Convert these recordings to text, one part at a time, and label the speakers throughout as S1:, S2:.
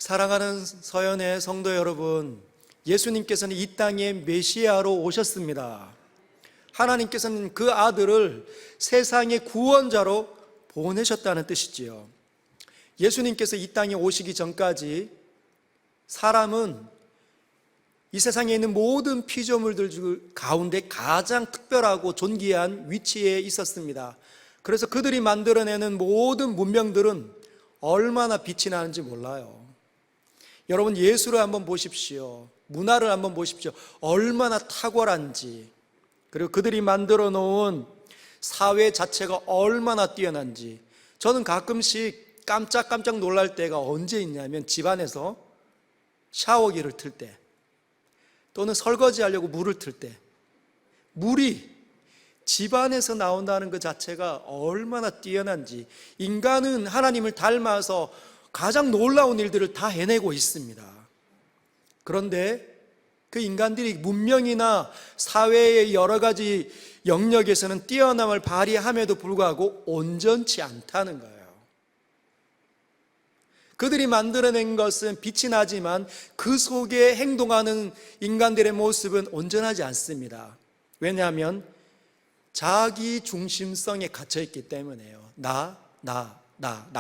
S1: 사랑하는 서연의 성도 여러분, 예수님께서는 이 땅에 메시아로 오셨습니다. 하나님께서는 그 아들을 세상의 구원자로 보내셨다는 뜻이지요. 예수님께서 이 땅에 오시기 전까지 사람은 이 세상에 있는 모든 피조물들 가운데 가장 특별하고 존귀한 위치에 있었습니다. 그래서 그들이 만들어내는 모든 문명들은 얼마나 빛이 나는지 몰라요. 여러분, 예술을 한번 보십시오. 문화를 한번 보십시오. 얼마나 탁월한지, 그리고 그들이 만들어 놓은 사회 자체가 얼마나 뛰어난지. 저는 가끔씩 깜짝깜짝 놀랄 때가 언제 있냐면 집안에서 샤워기를 틀 때, 또는 설거지 하려고 물을 틀 때, 물이 집안에서 나온다는 것 자체가 얼마나 뛰어난지. 인간은 하나님을 닮아서 가장 놀라운 일들을 다 해내고 있습니다. 그런데 그 인간들이 문명이나 사회의 여러 가지 영역에서는 뛰어남을 발휘함에도 불구하고 온전치 않다는 거예요. 그들이 만들어낸 것은 빛이 나지만 그 속에 행동하는 인간들의 모습은 온전하지 않습니다. 왜냐하면 자기 중심성에 갇혀있기 때문에요. 나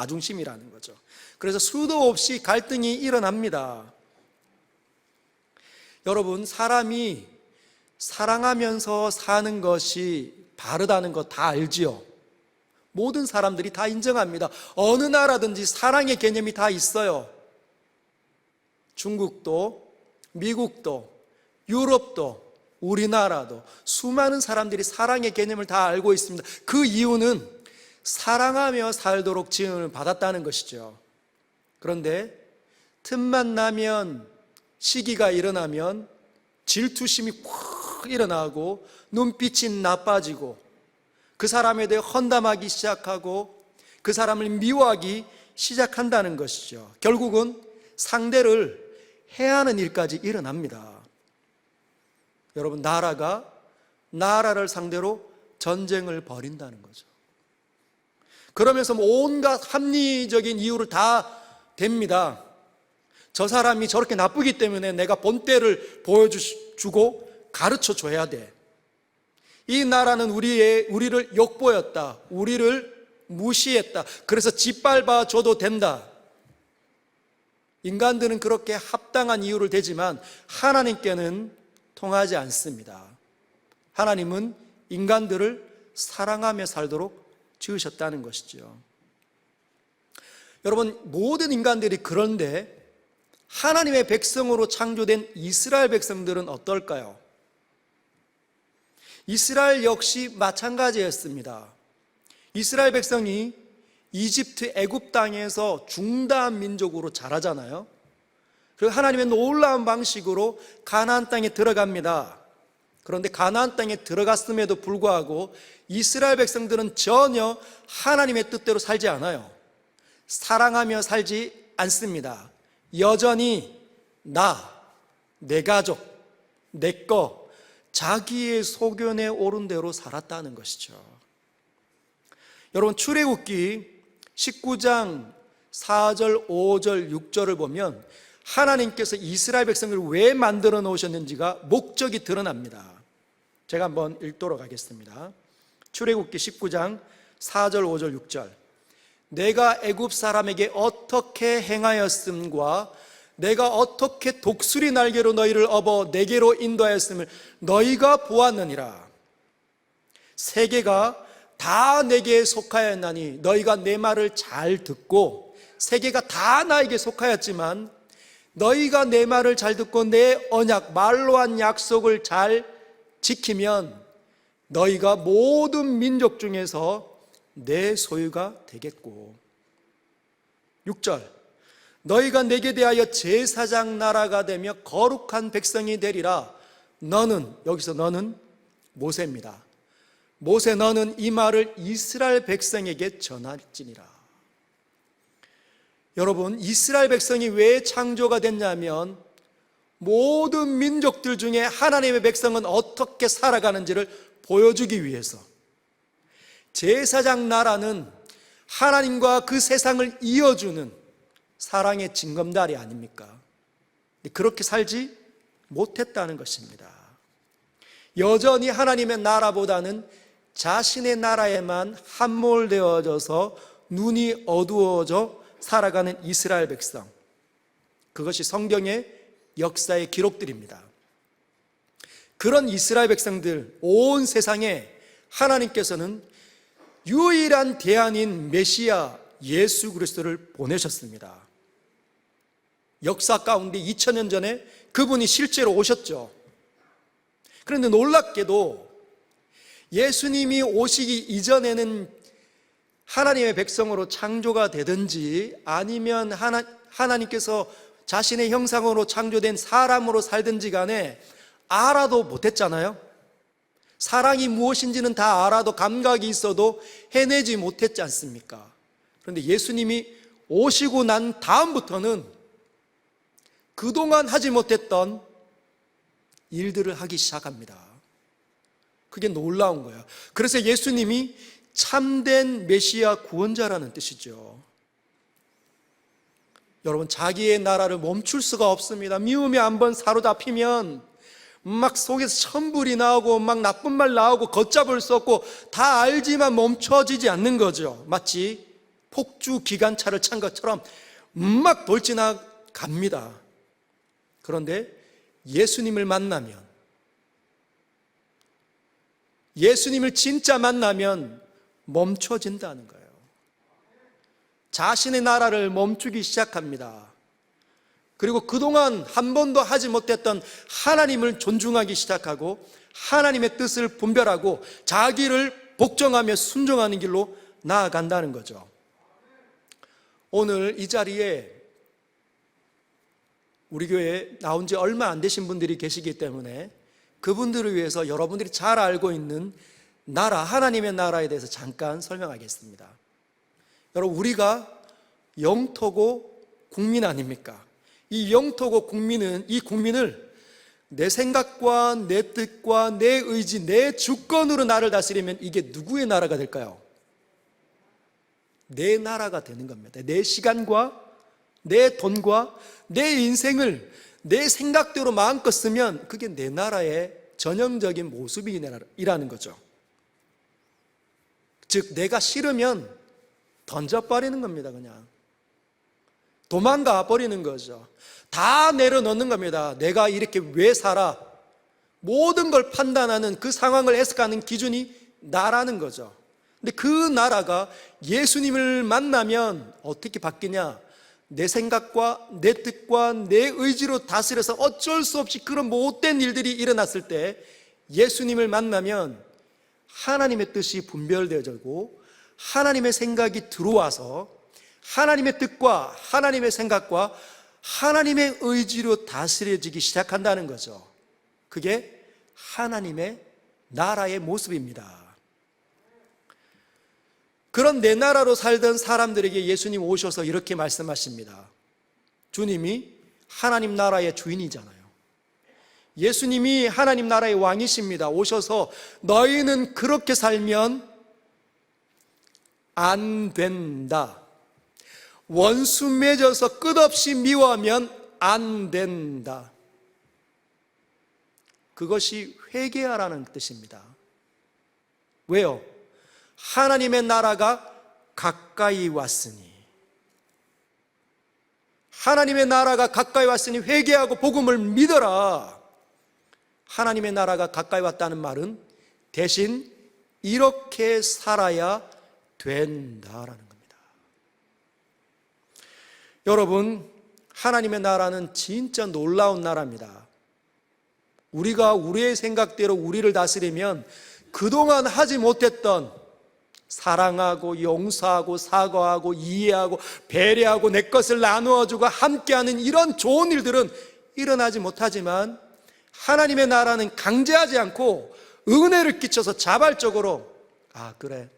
S1: 중심이라는 거죠. 그래서 수도 없이 갈등이 일어납니다. 여러분, 사람이 사랑하면서 사는 것이 바르다는 거 다 알지요? 모든 사람들이 다 인정합니다. 어느 나라든지 사랑의 개념이 다 있어요. 중국도, 미국도, 유럽도, 우리나라도 수많은 사람들이 사랑의 개념을 다 알고 있습니다. 그 이유는 사랑하며 살도록 지음을 받았다는 것이죠. 그런데 틈만 나면, 시기가 일어나면 질투심이 확 일어나고 눈빛이 나빠지고 그 사람에 대해 헌담하기 시작하고 그 사람을 미워하기 시작한다는 것이죠. 결국은 상대를 해하는 일까지 일어납니다. 여러분, 나라가 나라를 상대로 전쟁을 벌인다는 거죠. 그러면서 온갖 합리적인 이유를 다 댑니다. 저 사람이 저렇게 나쁘기 때문에 내가 본때를 보여주고 가르쳐 줘야 돼. 이 나라는 우리를 욕보였다. 우리를 무시했다. 그래서 짓밟아 줘도 된다. 인간들은 그렇게 합당한 이유를 대지만 하나님께는 통하지 않습니다. 하나님은 인간들을 사랑하며 살도록 지으셨다는 것이죠. 여러분, 모든 인간들이 그런데 하나님의 백성으로 창조된 이스라엘 백성들은 어떨까요? 이스라엘 역시 마찬가지였습니다. 이스라엘 백성이 이집트 애굽 땅에서 중다한 민족으로 자라잖아요. 그리고 하나님의 놀라운 방식으로 가나안 땅에 들어갑니다. 그런데 가나안 땅에 들어갔음에도 불구하고 이스라엘 백성들은 전혀 하나님의 뜻대로 살지 않아요. 사랑하며 살지 않습니다. 여전히 내 가족, 내 거, 자기의 소견에 오른 대로 살았다는 것이죠. 여러분, 출애굽기 19장 4절, 5절, 6절을 보면 하나님께서 이스라엘 백성을 왜 만들어 놓으셨는지가 목적이 드러납니다. 제가 한번 읽도록 하겠습니다. 출애굽기 19장 4절, 5절, 6절. 내가 애굽 사람에게 어떻게 행하였음과 내가 어떻게 독수리 날개로 너희를 업어 내게로 인도하였음을 너희가 보았느니라. 세계가 다 내게 속하였나니 너희가 내 말을 잘 듣고, 세계가 다 나에게 속하였지만 너희가 내 말을 잘 듣고 내 언약, 말로 한 약속을 잘 지키면 너희가 모든 민족 중에서 내 소유가 되겠고. 6절. 너희가 내게 대하여 제사장 나라가 되며 거룩한 백성이 되리라. 너는, 여기서 너는 모세입니다. 모세, 너는 이 말을 이스라엘 백성에게 전할지니라. 여러분, 이스라엘 백성이 왜 창조가 됐냐면 모든 민족들 중에 하나님의 백성은 어떻게 살아가는지를 보여주기 위해서. 제사장 나라는 하나님과 그 세상을 이어주는 사랑의 징검다리 아닙니까? 그렇게 살지 못했다는 것입니다. 여전히 하나님의 나라보다는 자신의 나라에만 함몰되어져서 눈이 어두워져 살아가는 이스라엘 백성, 그것이 성경의 역사의 기록들입니다. 그런 이스라엘 백성들, 온 세상에 하나님께서는 유일한 대안인 메시아 예수 그리스도를 보내셨습니다. 역사 가운데 2000년 전에 그분이 실제로 오셨죠. 그런데 놀랍게도 예수님이 오시기 이전에는 하나님의 백성으로 창조가 되든지 아니면 하나님께서 자신의 형상으로 창조된 사람으로 살든지 간에 알아도 못했잖아요. 사랑이 무엇인지는 다 알아도 감각이 있어도 해내지 못했지 않습니까? 그런데 예수님이 오시고 난 다음부터는 그동안 하지 못했던 일들을 하기 시작합니다. 그게 놀라운 거예요. 그래서 예수님이 참된 메시아 구원자라는 뜻이죠. 여러분, 자기의 나라를 멈출 수가 없습니다. 미움에 한번 사로잡히면 막 속에서 천불이 나오고 막 나쁜 말 나오고 걷잡을 수 없고 다 알지만 멈춰지지 않는 거죠. 마치 폭주 기관차를 찬 것처럼 막 돌진하 갑니다. 그런데 예수님을 만나면, 예수님을 진짜 만나면 멈춰진다는 거예요. 자신의 나라를 멈추기 시작합니다. 그리고 그동안 한 번도 하지 못했던 하나님을 존중하기 시작하고 하나님의 뜻을 분별하고 자기를 복종하며 순종하는 길로 나아간다는 거죠. 오늘 이 자리에 우리 교회에 나온 지 얼마 안 되신 분들이 계시기 때문에 그분들을 위해서 여러분들이 잘 알고 있는 나라, 하나님의 나라에 대해서 잠깐 설명하겠습니다. 여러분, 우리가 영토고 국민 아닙니까? 이 영토고 국민은, 이 국민을 내 생각과 내 뜻과 내 의지, 내 주권으로 나를 다스리면 이게 누구의 나라가 될까요? 내 나라가 되는 겁니다. 내 시간과 내 돈과 내 인생을 내 생각대로 마음껏 쓰면 그게 내 나라의 전형적인 모습이라는 거죠. 즉, 내가 싫으면 던져버리는 겁니다. 그냥 도망가 버리는 거죠. 다 내려놓는 겁니다. 내가 이렇게 왜 살아? 모든 걸 판단하는, 그 상황을 해석하는 기준이 나라는 거죠. 근데 그 나라가 예수님을 만나면 어떻게 바뀌냐? 내 생각과 내 뜻과 내 의지로 다스려서 어쩔 수 없이 그런 못된 일들이 일어났을 때 예수님을 만나면 하나님의 뜻이 분별되어지고 하나님의 생각이 들어와서 하나님의 뜻과 하나님의 생각과 하나님의 의지로 다스려지기 시작한다는 거죠. 그게 하나님의 나라의 모습입니다. 그런 내 나라로 살던 사람들에게 예수님 오셔서 이렇게 말씀하십니다. 주님이 하나님 나라의 주인이잖아요. 예수님이 하나님 나라의 왕이십니다. 오셔서 너희는 그렇게 살면 안 된다. 원수 맺어서 끝없이 미워하면 안 된다. 그것이 회개하라는 뜻입니다. 왜요? 하나님의 나라가 가까이 왔으니, 하나님의 나라가 가까이 왔으니 회개하고 복음을 믿어라. 하나님의 나라가 가까이 왔다는 말은 대신 이렇게 살아야 된다라는 겁니다. 여러분, 하나님의 나라는 진짜 놀라운 나라입니다. 우리가 우리의 생각대로 우리를 다스리면 그동안 하지 못했던 사랑하고 용서하고 사과하고 이해하고 배려하고 내 것을 나누어주고 함께하는 이런 좋은 일들은 일어나지 못하지만 하나님의 나라는 강제하지 않고 은혜를 끼쳐서 자발적으로, 아 그래,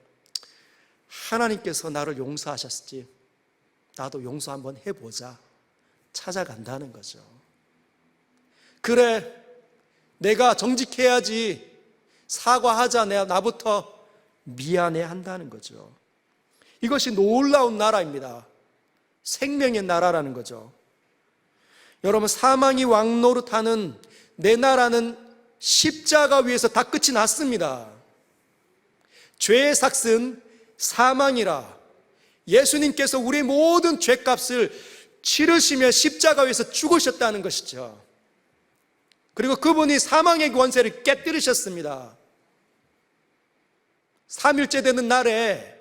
S1: 하나님께서 나를 용서하셨지, 나도 용서 한번 해보자, 찾아간다는 거죠. 그래, 내가 정직해야지, 사과하자, 나부터 미안해 한다는 거죠. 이것이 놀라운 나라입니다. 생명의 나라라는 거죠. 여러분, 사망이 왕노릇하는 내 나라는 십자가 위에서 다 끝이 났습니다. 죄의 삭은 사망이라. 예수님께서 우리 모든 죄값을 치르시며 십자가 위에서 죽으셨다는 것이죠. 그리고 그분이 사망의 권세를 깨뜨리셨습니다. 3일째 되는 날에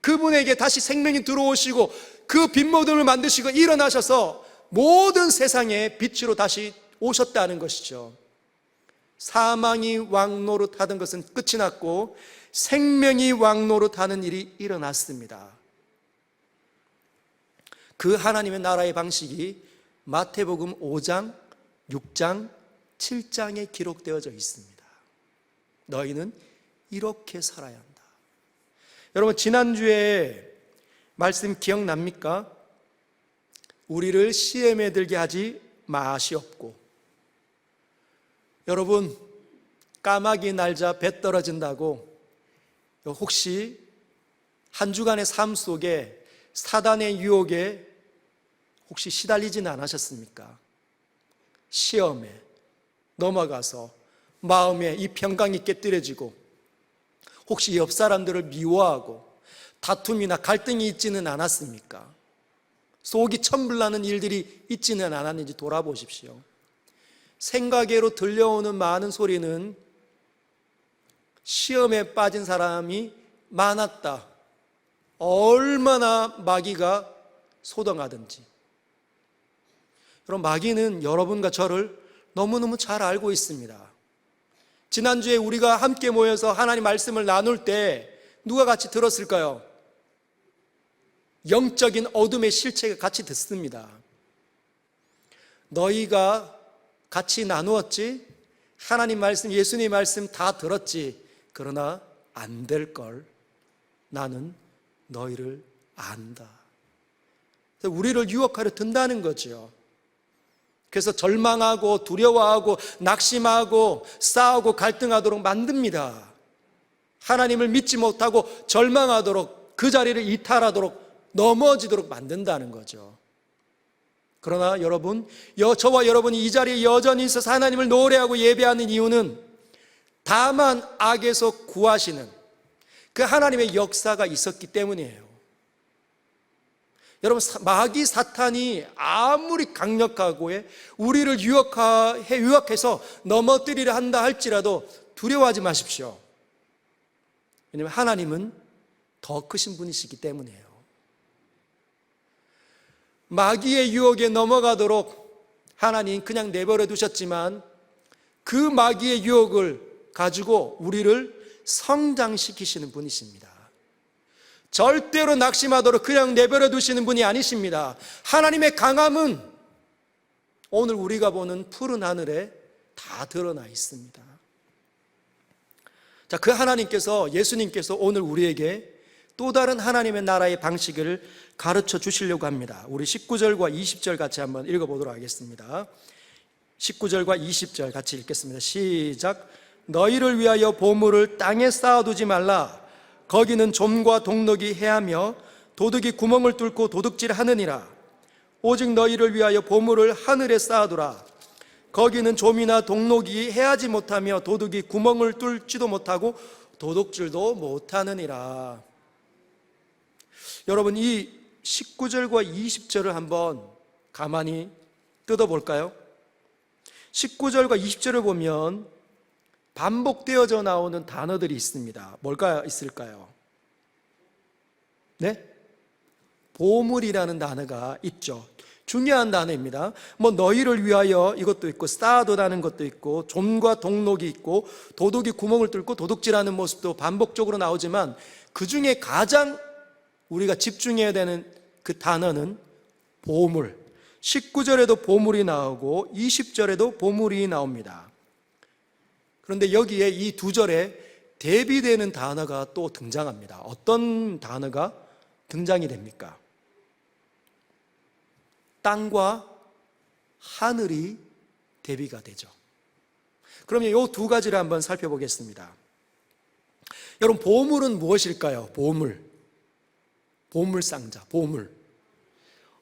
S1: 그분에게 다시 생명이 들어오시고 그 빈모둠을 만드시고 일어나셔서 모든 세상의 빛으로 다시 오셨다는 것이죠. 사망이 왕노릇하던 것은 끝이 났고 생명이 왕노릇하는 일이 일어났습니다. 그 하나님의 나라의 방식이 마태복음 5장, 6장, 7장에 기록되어져 있습니다. 너희는 이렇게 살아야 한다. 여러분, 지난주에 말씀 기억납니까? 우리를 시험에 들게 하지 마시옵고. 여러분, 까마귀 날자 배 떨어진다고 혹시 한 주간의 삶 속에 사단의 유혹에 혹시 시달리지는 않으셨습니까? 시험에 넘어가서 마음에 이 평강이 깨뜨려지고 혹시 옆 사람들을 미워하고 다툼이나 갈등이 있지는 않았습니까? 속이 천불나는 일들이 있지는 않았는지 돌아보십시오. 생각외로 들려오는 많은 소리는 시험에 빠진 사람이 많았다. 얼마나 마귀가 소동하든지. 그럼 마귀는 여러분과 저를 너무너무 잘 알고 있습니다. 지난주에 우리가 함께 모여서 하나님 말씀을 나눌 때 누가 같이 들었을까요? 영적인 어둠의 실체가 같이 듣습니다. 너희가 같이 나누었지? 하나님 말씀, 예수님 말씀 다 들었지? 그러나 안 될 걸. 나는 너희를 안다. 우리를 유혹하려 든다는 거죠. 그래서 절망하고 두려워하고 낙심하고 싸우고 갈등하도록 만듭니다. 하나님을 믿지 못하고 절망하도록, 그 자리를 이탈하도록, 넘어지도록 만든다는 거죠. 그러나 여러분, 저와 여러분이 이 자리에 여전히 있어서 하나님을 노래하고 예배하는 이유는 다만 악에서 구하시는 그 하나님의 역사가 있었기 때문이에요. 여러분, 마귀 사탄이 아무리 강력하고 우리를 유혹해서 넘어뜨리려 한다 할지라도 두려워하지 마십시오. 왜냐하면 하나님은 더 크신 분이시기 때문이에요. 마귀의 유혹에 넘어가도록 하나님 그냥 내버려 두셨지만 그 마귀의 유혹을 가지고 우리를 성장시키시는 분이십니다. 절대로 낙심하도록 그냥 내버려 두시는 분이 아니십니다. 하나님의 강함은 오늘 우리가 보는 푸른 하늘에 다 드러나 있습니다. 자, 그 하나님께서, 예수님께서 오늘 우리에게 또 다른 하나님의 나라의 방식을 가르쳐 주시려고 합니다. 우리 19절과 20절 같이 한번 읽어보도록 하겠습니다. 19절과 20절 같이 읽겠습니다. 시작. 너희를 위하여 보물을 땅에 쌓아두지 말라. 거기는 좀과 동록이 해하며 도둑이 구멍을 뚫고 도둑질하느니라. 오직 너희를 위하여 보물을 하늘에 쌓아두라. 거기는 좀이나 동록이 해하지 못하며 도둑이 구멍을 뚫지도 못하고 도둑질도 못하느니라. 여러분, 이 19절과 20절을 한번 가만히 뜯어볼까요? 19절과 20절을 보면 반복되어져 나오는 단어들이 있습니다. 뭘까 있을까요? 네? 보물이라는 단어가 있죠. 중요한 단어입니다. 너희를 위하여 이것도 있고, 쌓아두라는 것도 있고, 좀과 동록이 있고, 도둑이 구멍을 뚫고 도둑질하는 모습도 반복적으로 나오지만 그 중에 가장 우리가 집중해야 되는 그 단어는 보물. 19절에도 보물이 나오고 20절에도 보물이 나옵니다. 그런데 여기에 이 두 절에 대비되는 단어가 또 등장합니다. 어떤 단어가 등장이 됩니까? 땅과 하늘이 대비가 되죠. 그러면 이 두 가지를 한번 살펴보겠습니다. 여러분, 보물은 무엇일까요? 보물상자, 보물.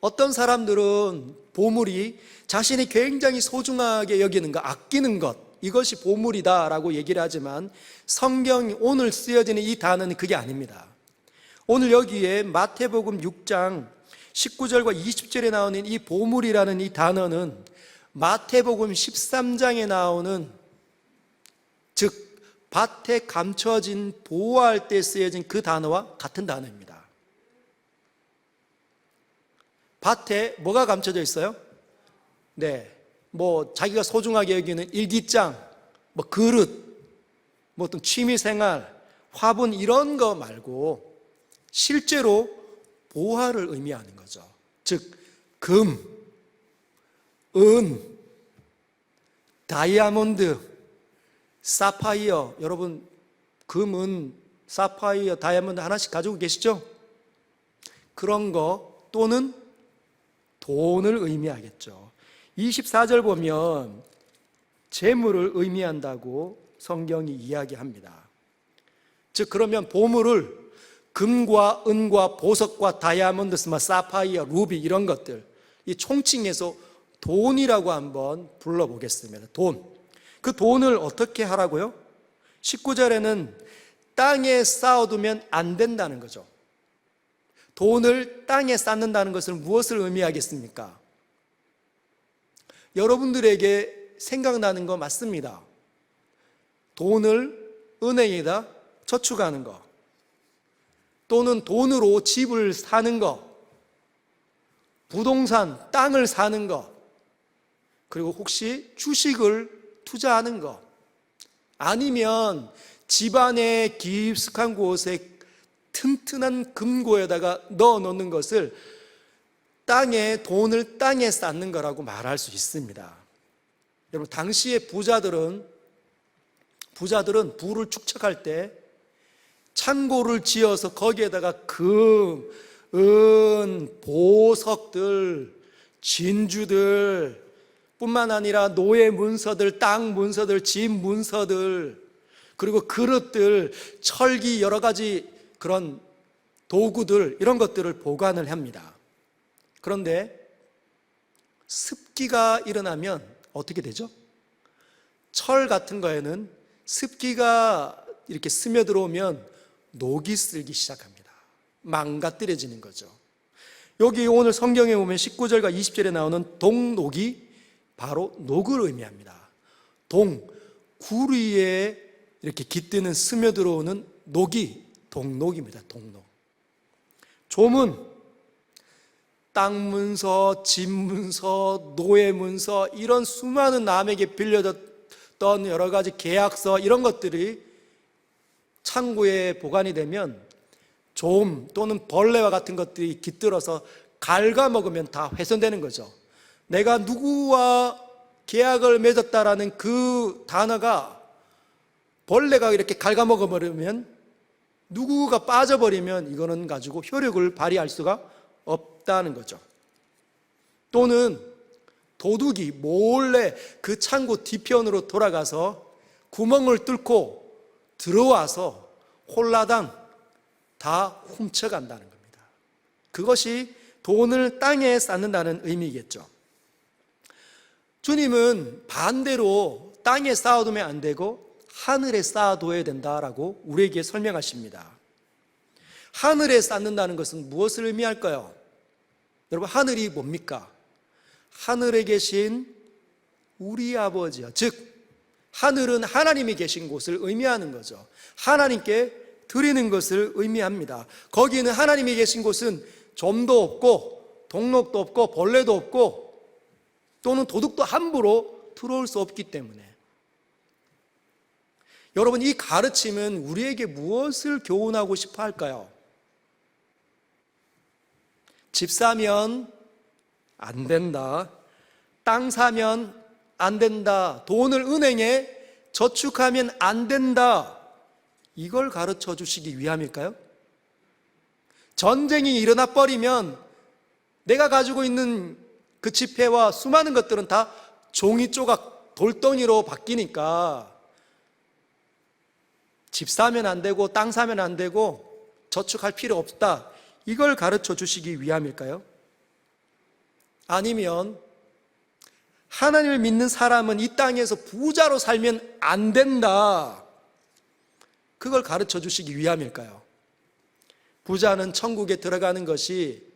S1: 어떤 사람들은 보물이 자신이 굉장히 소중하게 여기는 것, 아끼는 것, 이것이 보물이다라고 얘기를 하지만 성경이 오늘 쓰여지는 이 단어는 그게 아닙니다. 오늘 여기에 마태복음 6장 19절과 20절에 나오는 이 보물이라는 이 단어는 마태복음 13장에 나오는, 즉 밭에 감춰진, 보호할 때 쓰여진 그 단어와 같은 단어입니다. 밭에 뭐가 감춰져 있어요? 네, 뭐 자기가 소중하게 여기는 일기장, 뭐 그릇, 뭐 어떤 취미생활, 화분 이런 거 말고 실제로 보화를 의미하는 거죠. 즉 금, 은, 다이아몬드, 사파이어. 여러분 금, 은, 사파이어, 다이아몬드 하나씩 가지고 계시죠? 그런 거, 또는 돈을 의미하겠죠. 24절 보면 재물을 의미한다고 성경이 이야기합니다. 즉 그러면 보물을 금과 은과 보석과 다이아몬드, 사파이어, 루비 이런 것들, 이 총칭해서 돈이라고 한번 불러보겠습니다. 돈. 그 돈을 어떻게 하라고요? 19절에는 땅에 쌓아두면 안 된다는 거죠. 돈을 땅에 쌓는다는 것은 무엇을 의미하겠습니까? 여러분들에게 생각나는 거 맞습니다. 돈을 은행에다 저축하는 거, 또는 돈으로 집을 사는 거, 부동산, 땅을 사는 거, 그리고 혹시 주식을 투자하는 거, 아니면 집안의 깊숙한 곳에 튼튼한 금고에다가 넣어 놓는 것을 돈을 땅에 쌓는 거라고 말할 수 있습니다. 여러분, 당시의 부자들은 부를 축적할 때 창고를 지어서 거기에다가 금, 은, 보석들, 진주들 뿐만 아니라 노예 문서들, 땅 문서들, 집 문서들, 그리고 그릇들, 철기, 여러 가지 그런 도구들, 이런 것들을 보관을 합니다. 그런데 습기가 일어나면 어떻게 되죠? 철 같은 거에는 습기가 이렇게 스며들어오면 녹이 슬기 시작합니다. 망가뜨려지는 거죠. 여기 오늘 성경에 보면 19절과 20절에 나오는 동녹이 바로 녹을 의미합니다. 굴 위에 이렇게 깃드는 스며들어오는 녹이 동녹입니다. 동녹. 조문, 땅 문서, 집 문서, 노예 문서, 이런 수많은 남에게 빌려줬던 여러 가지 계약서, 이런 것들이 창고에 보관이 되면 좀 또는 벌레와 같은 것들이 깃들어서 갉아먹으면 다 훼손되는 거죠. 내가 누구와 계약을 맺었다라는 그 단어가 벌레가 이렇게 갉아먹어버리면, 누구가 빠져버리면 이거는 가지고 효력을 발휘할 수가 없다는 거죠. 또는 도둑이 몰래 그 창고 뒤편으로 돌아가서 구멍을 뚫고 들어와서 홀라당 다 훔쳐간다는 겁니다. 그것이 돈을 땅에 쌓는다는 의미겠죠. 주님은 반대로 땅에 쌓아두면 안 되고 하늘에 쌓아둬야 된다라고 우리에게 설명하십니다. 하늘에 쌓는다는 것은 무엇을 의미할까요? 여러분, 하늘이 뭡니까? 하늘에 계신 우리 아버지요. 즉 하늘은 하나님이 계신 곳을 의미하는 거죠. 하나님께 드리는 것을 의미합니다. 거기는 하나님이 계신 곳은 좀도 없고 동록도 없고 벌레도 없고 또는 도둑도 함부로 들어올 수 없기 때문에. 여러분, 이 가르침은 우리에게 무엇을 교훈하고 싶어 할까요? 집 사면 안 된다, 땅 사면 안 된다, 돈을 은행에 저축하면 안 된다, 이걸 가르쳐 주시기 위함일까요? 전쟁이 일어나 버리면 내가 가지고 있는 그 지폐와 수많은 것들은 다 종이 조각, 돌덩이로 바뀌니까 집 사면 안 되고 땅 사면 안 되고 저축할 필요 없다, 이걸 가르쳐 주시기 위함일까요? 아니면 하나님을 믿는 사람은 이 땅에서 부자로 살면 안 된다, 그걸 가르쳐 주시기 위함일까요? 부자가 천국에 들어가는 것이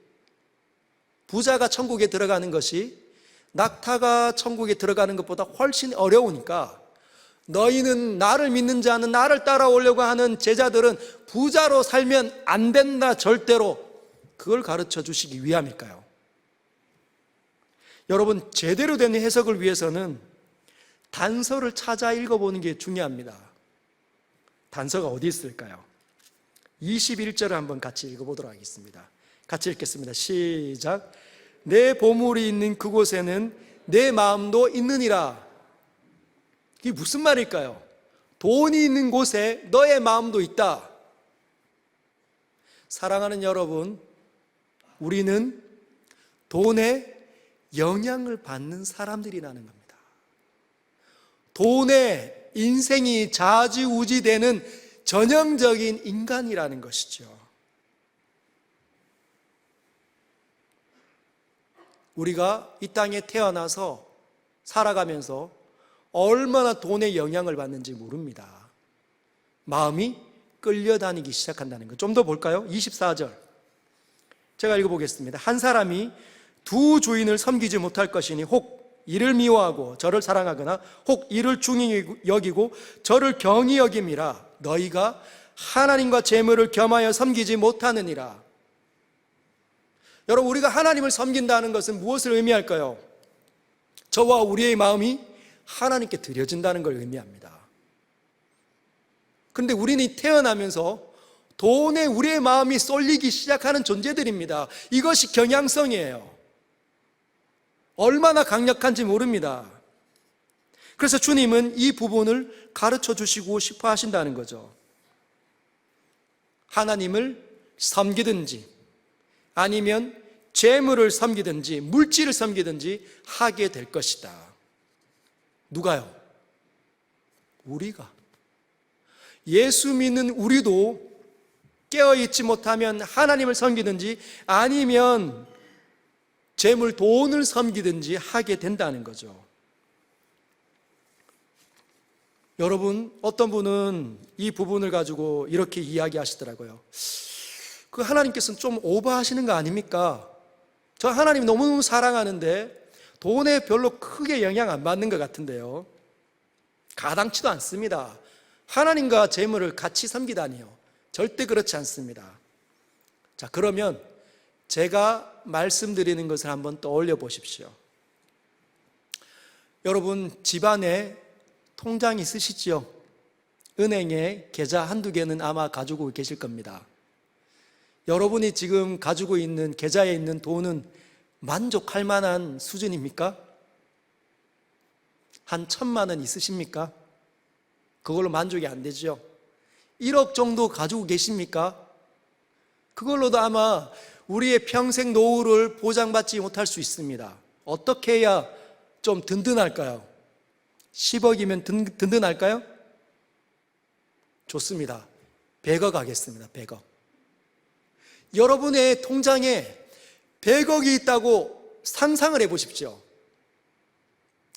S1: 낙타가 천국에 들어가는 것보다 훨씬 어려우니까 너희는 나를 믿는 자는, 나를 따라오려고 하는 제자들은 부자로 살면 안 된다, 절대로, 그걸 가르쳐 주시기 위함일까요? 여러분, 제대로 된 해석을 위해서는 단서를 찾아 읽어보는 게 중요합니다. 단서가 어디 있을까요? 21절을 한번 같이 읽어보도록 하겠습니다. 같이 읽겠습니다. 시작. 내 보물이 있는 그곳에는 내 마음도 있느니라. 이게 무슨 말일까요? 돈이 있는 곳에 너의 마음도 있다. 사랑하는 여러분, 우리는 돈에 영향을 받는 사람들이라는 겁니다. 돈에 인생이 좌지우지되는 전형적인 인간이라는 것이죠. 우리가 이 땅에 태어나서 살아가면서 얼마나 돈의 영향을 받는지 모릅니다. 마음이 끌려다니기 시작한다는 것. 좀 더 볼까요? 24절 제가 읽어보겠습니다. 한 사람이 두 주인을 섬기지 못할 것이니 혹 이를 미워하고 저를 사랑하거나 혹 이를 중히 여기고 저를 경히 여김이라. 너희가 하나님과 재물을 겸하여 섬기지 못하느니라. 여러분, 우리가 하나님을 섬긴다는 것은 무엇을 의미할까요? 저와 우리의 마음이 하나님께 드려진다는 걸 의미합니다. 그런데 우리는 태어나면서 돈에 우리의 마음이 쏠리기 시작하는 존재들입니다. 이것이 경향성이에요. 얼마나 강력한지 모릅니다. 그래서 주님은 이 부분을 가르쳐 주시고 싶어 하신다는 거죠. 하나님을 섬기든지 아니면 재물을 섬기든지 물질을 섬기든지 하게 될 것이다. 누가요? 우리가. 예수 믿는 우리도 깨어있지 못하면 하나님을 섬기든지 아니면 재물, 돈을 섬기든지 하게 된다는 거죠. 여러분, 어떤 분은 이 부분을 가지고 이렇게 이야기하시더라고요. 그 하나님께서는 좀 오버하시는 거 아닙니까? 저 하나님 너무너무 사랑하는데 돈에 별로 크게 영향 안 받는 것 같은데요. 가당치도 않습니다. 하나님과 재물을 같이 섬기다니요. 절대 그렇지 않습니다. 자, 그러면 제가 말씀드리는 것을 한번 떠올려 보십시오. 여러분, 집안에 통장이 있으시죠? 은행에 계좌 한두 개는 아마 가지고 계실 겁니다. 여러분이 지금 가지고 있는 계좌에 있는 돈은 만족할 만한 수준입니까? 한 1,000만 원 있으십니까? 그걸로 만족이 안 되죠. 1억 정도 가지고 계십니까? 그걸로도 아마 우리의 평생 노후를 보장받지 못할 수 있습니다. 어떻게 해야 좀 든든할까요? 10억이면 든든할까요? 좋습니다. 100억 하겠습니다. 100억. 여러분의 통장에 100억이 있다고 상상을 해보십시오.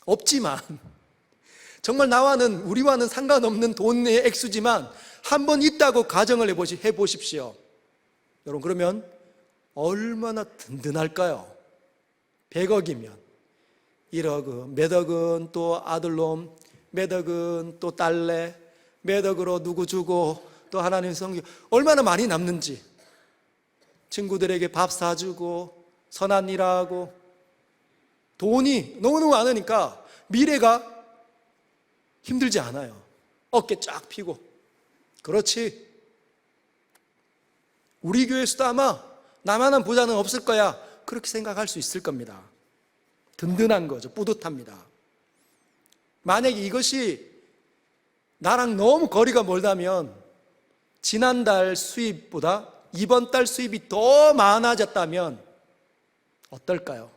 S1: 없지만 정말 우리와는 상관없는 돈의 액수지만 한번 있다고 가정을 해보십시오. 여러분, 그러면 얼마나 든든할까요? 100억이면 1억은, 몇 억은 또 아들놈, 몇 억은 또 딸내, 몇 억으로 누구 주고 또 하나님 섬기, 얼마나 많이 남는지, 친구들에게 밥 사주고 선한 일하고, 돈이 너무너무 많으니까 미래가 힘들지 않아요. 어깨 쫙 펴고. 그렇지, 우리 교회에서도 아마 나만한 부자는 없을 거야, 그렇게 생각할 수 있을 겁니다. 든든한 거죠. 뿌듯합니다. 만약에 이것이 나랑 너무 거리가 멀다면 지난달 수입보다 이번 달 수입이 더 많아졌다면 어떨까요?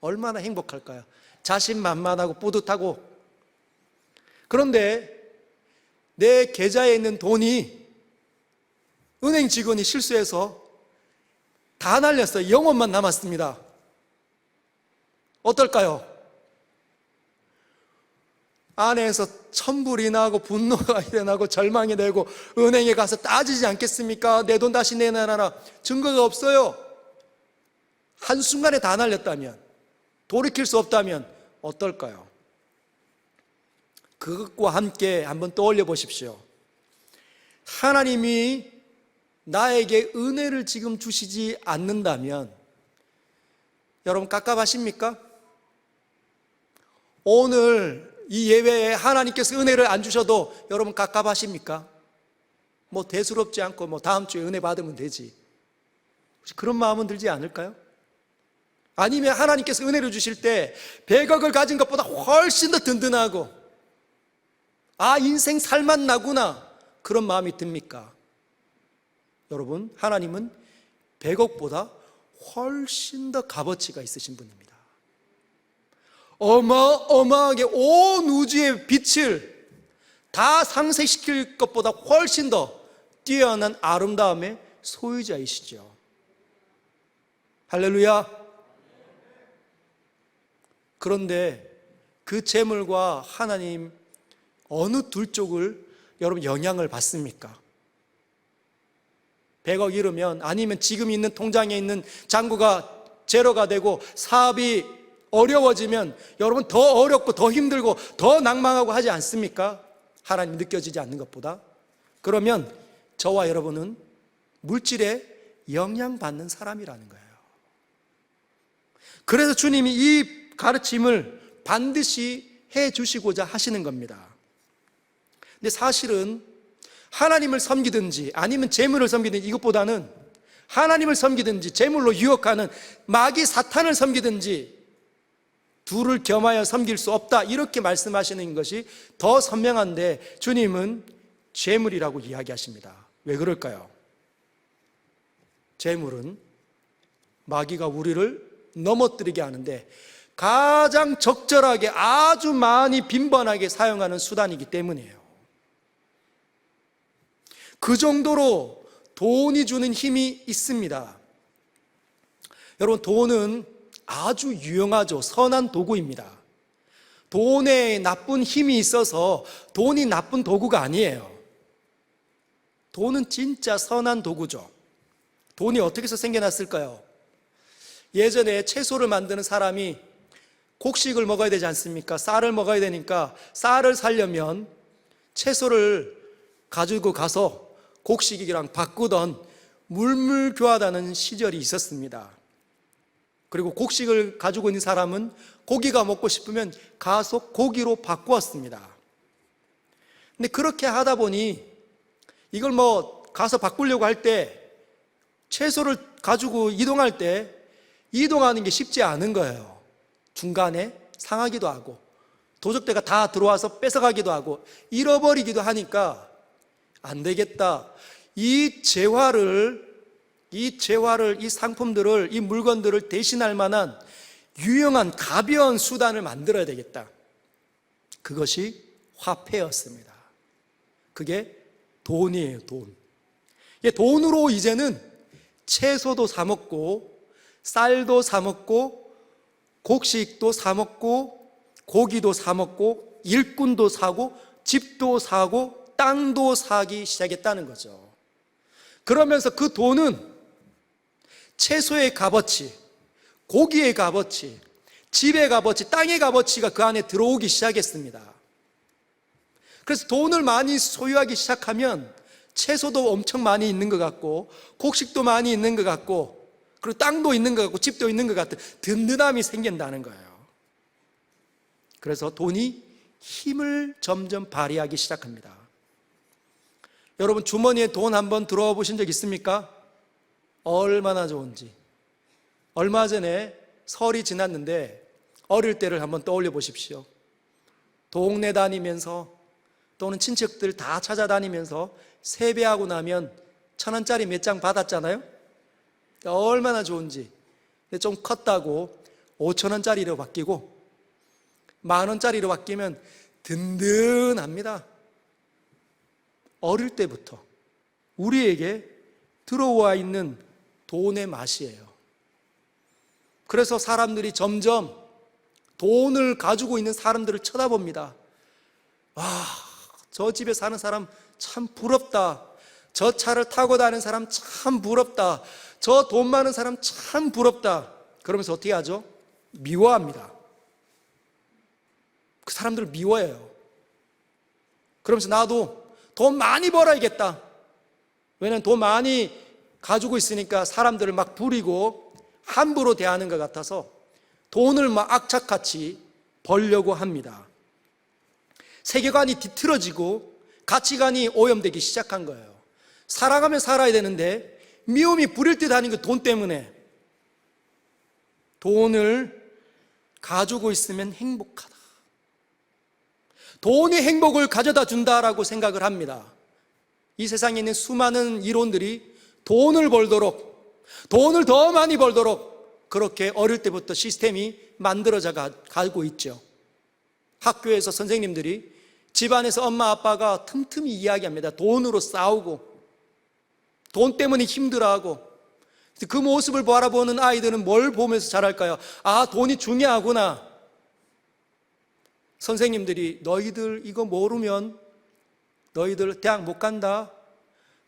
S1: 얼마나 행복할까요? 자신만만하고 뿌듯하고. 그런데 내 계좌에 있는 돈이 은행 직원이 실수해서 다 날렸어요. 0원만 남았습니다. 어떨까요? 안에서 천불이 나고 분노가 일어나고 절망이 되고 은행에 가서 따지지 않겠습니까? 내 돈 다시 내놔라. 증거가 없어요. 한순간에 다 날렸다면, 돌이킬 수 없다면 어떨까요? 그것과 함께 한번 떠올려 보십시오. 하나님이 나에게 은혜를 지금 주시지 않는다면 여러분 깝깝하십니까? 오늘 이 예배에 하나님께서 은혜를 안 주셔도 여러분 깝깝하십니까? 뭐 대수롭지 않고 뭐 다음 주에 은혜 받으면 되지. 혹시 그런 마음은 들지 않을까요? 아니면 하나님께서 은혜를 주실 때 100억을 가진 것보다 훨씬 더 든든하고 인생 살맛 나구나 그런 마음이 듭니까? 여러분, 하나님은 100억보다 훨씬 더 값어치가 있으신 분입니다. 어마어마하게 온 우주의 빛을 다 상쇄시킬 것보다 훨씬 더 뛰어난 아름다움의 소유자이시죠. 할렐루야. 그런데 그 재물과 하나님 어느 둘 쪽을 여러분 영향을 받습니까? 100억 잃으면, 아니면 지금 있는 통장에 있는 잔고가 제로가 되고 사업이 어려워지면 여러분 더 어렵고 더 힘들고 더 낭망하고 하지 않습니까? 하나님 느껴지지 않는 것보다. 그러면 저와 여러분은 물질에 영향받는 사람이라는 거예요. 그래서 주님이 이 가르침을 반드시 해 주시고자 하시는 겁니다. 근데 사실은 하나님을 섬기든지 아니면 재물을 섬기든지, 이것보다는 하나님을 섬기든지 재물로 유혹하는 마귀 사탄을 섬기든지 둘을 겸하여 섬길 수 없다, 이렇게 말씀하시는 것이 더 선명한데 주님은 재물이라고 이야기하십니다. 왜 그럴까요? 재물은 마귀가 우리를 넘어뜨리게 하는데 가장 적절하게 아주 많이 빈번하게 사용하는 수단이기 때문이에요. 그 정도로 돈이 주는 힘이 있습니다. 여러분, 돈은 아주 유용하죠. 선한 도구입니다. 돈에 나쁜 힘이 있어서 돈이 나쁜 도구가 아니에요. 돈은 진짜 선한 도구죠. 돈이 어떻게 해서 생겨났을까요? 예전에 채소를 만드는 사람이 곡식을 먹어야 되지 않습니까? 쌀을 먹어야 되니까 쌀을 사려면 채소를 가지고 가서 곡식이랑 바꾸던 물물교환하는 시절이 있었습니다. 그리고 곡식을 가지고 있는 사람은 고기가 먹고 싶으면 가서 고기로 바꾸었습니다. 근데 그렇게 하다 보니 이걸 가서 바꾸려고 할 때 채소를 가지고 이동할 때 이동하는 게 쉽지 않은 거예요. 중간에 상하기도 하고 도적대가 다 들어와서 뺏어가기도 하고 잃어버리기도 하니까 안 되겠다. 이 상품들을, 이 물건들을 대신할 만한 유용한 가벼운 수단을 만들어야 되겠다. 그것이 화폐였습니다. 그게 돈이에요, 돈. 돈으로 이제는 채소도 사 먹고 쌀도 사 먹고 곡식도 사 먹고 고기도 사 먹고 일꾼도 사고 집도 사고 땅도 사기 시작했다는 거죠. 그러면서 그 돈은 채소의 값어치, 고기의 값어치, 집의 값어치, 땅의 값어치가 그 안에 들어오기 시작했습니다. 그래서 돈을 많이 소유하기 시작하면 채소도 엄청 많이 있는 것 같고 곡식도 많이 있는 것 같고 그리고 땅도 있는 것 같고 집도 있는 것 같은 든든함이 생긴다는 거예요. 그래서 돈이 힘을 점점 발휘하기 시작합니다. 여러분, 주머니에 돈 한번 들어와 보신 적 있습니까? 얼마나 좋은지. 얼마 전에 설이 지났는데 어릴 때를 한번 떠올려 보십시오. 동네 다니면서 또는 친척들 다 찾아다니면서 세배하고 나면 1,000원짜리 몇 장 받았잖아요. 얼마나 좋은지. 근데 좀 컸다고 5,000원짜리로 바뀌고 10,000원짜리로 바뀌면 든든합니다. 어릴 때부터 우리에게 들어와 있는 돈의 맛이에요. 그래서 사람들이 점점 돈을 가지고 있는 사람들을 쳐다봅니다. 와, 저 집에 사는 사람 참 부럽다. 저 차를 타고 다니는 사람 참 부럽다. 저 돈 많은 사람 참 부럽다. 그러면서 어떻게 하죠? 미워합니다. 그 사람들을 미워해요. 그러면서 나도 돈 많이 벌어야겠다. 왜냐하면 돈 많이 가지고 있으니까 사람들을 막 부리고 함부로 대하는 것 같아서 돈을 막 악착같이 벌려고 합니다. 세계관이 뒤틀어지고 가치관이 오염되기 시작한 거예요. 살아가며 살아야 되는데 미움이 부릴 듯 하는 그 돈 때문에 돈을 가지고 있으면 행복하다. 돈이 행복을 가져다 준다라고 생각을 합니다. 이 세상에 있는 수많은 이론들이 돈을 벌도록, 돈을 더 많이 벌도록 그렇게 어릴 때부터 시스템이 만들어져 가고 있죠. 학교에서 선생님들이 집안에서 엄마 아빠가 틈틈이 이야기합니다. 돈으로 싸우고 돈 때문에 힘들어하고 그 모습을 바라보는 아이들은 뭘 보면서 자랄까요? 아, 돈이 중요하구나. 선생님들이 너희들 이거 모르면 너희들 대학 못 간다.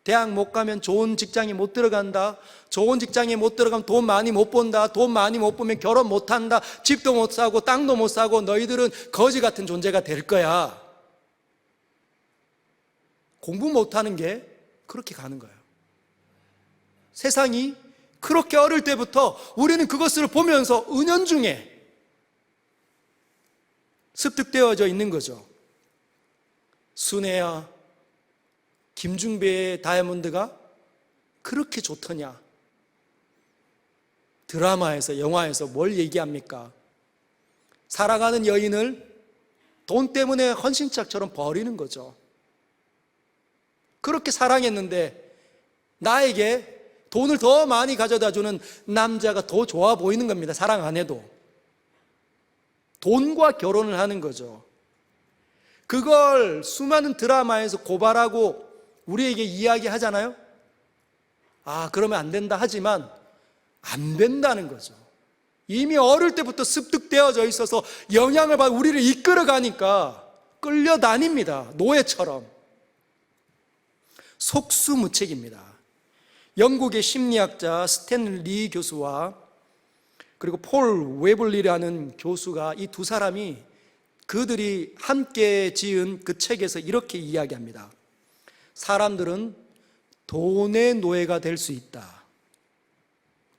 S1: 대학 못 가면 좋은 직장에 못 들어간다. 좋은 직장에 못 들어가면 돈 많이 못 번다. 돈 많이 못 보면 결혼 못 한다. 집도 못 사고 땅도 못 사고 너희들은 거지 같은 존재가 될 거야. 공부 못하는 게 그렇게 가는 거예요. 세상이 그렇게 어릴 때부터 우리는 그것을 보면서 은연중에 습득되어져 있는 거죠. 순애야, 김중배의 다이아몬드가 그렇게 좋더냐? 드라마에서, 영화에서 뭘 얘기합니까? 사랑하는 여인을 돈 때문에 헌신짝처럼 버리는 거죠. 그렇게 사랑했는데 나에게 돈을 더 많이 가져다 주는 남자가 더 좋아 보이는 겁니다. 사랑 안 해도. 돈과 결혼을 하는 거죠. 그걸 수많은 드라마에서 고발하고 우리에게 이야기하잖아요. 아, 그러면 안 된다 하지만 안 된다는 거죠. 이미 어릴 때부터 습득되어져 있어서 영향을 받아 우리를 이끌어가니까 끌려다닙니다. 노예처럼. 속수무책입니다. 영국의 심리학자 스탠리 교수와 그리고 폴 웨블리라는 교수가 이 두 사람이 그들이 함께 지은 그 책에서 이렇게 이야기합니다. 사람들은 돈의 노예가 될 수 있다.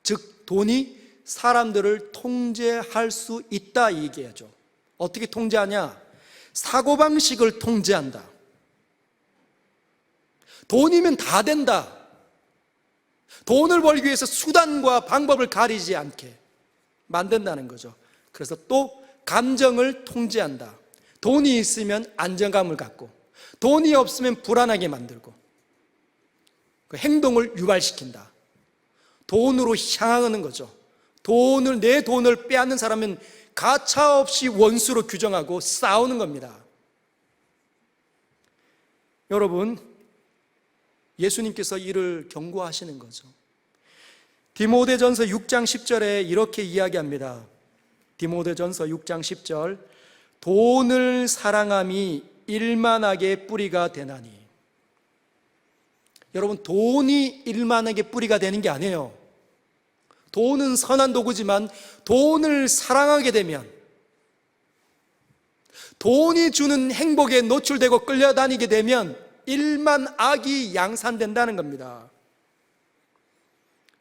S1: 즉 돈이 사람들을 통제할 수 있다 이 얘기하죠. 어떻게 통제하냐? 사고방식을 통제한다. 돈이면 다 된다. 돈을 벌기 위해서 수단과 방법을 가리지 않게 만든다는 거죠. 그래서 또 감정을 통제한다. 돈이 있으면 안정감을 갖고 돈이 없으면 불안하게 만들고 그 행동을 유발시킨다. 돈으로 향하는 거죠. 내 돈을 빼앗는 사람은 가차없이 원수로 규정하고 싸우는 겁니다. 여러분, 예수님께서 이를 경고하시는 거죠. 디모데전서 6장 10절에 이렇게 이야기합니다. 디모데전서 6장 10절, 돈을 사랑함이 일만하게 뿌리가 되나니. 여러분, 돈이 일만하게 뿌리가 되는 게 아니에요. 돈은 선한 도구지만 돈을 사랑하게 되면 돈이 주는 행복에 노출되고 끌려다니게 되면 일만 악이 양산된다는 겁니다.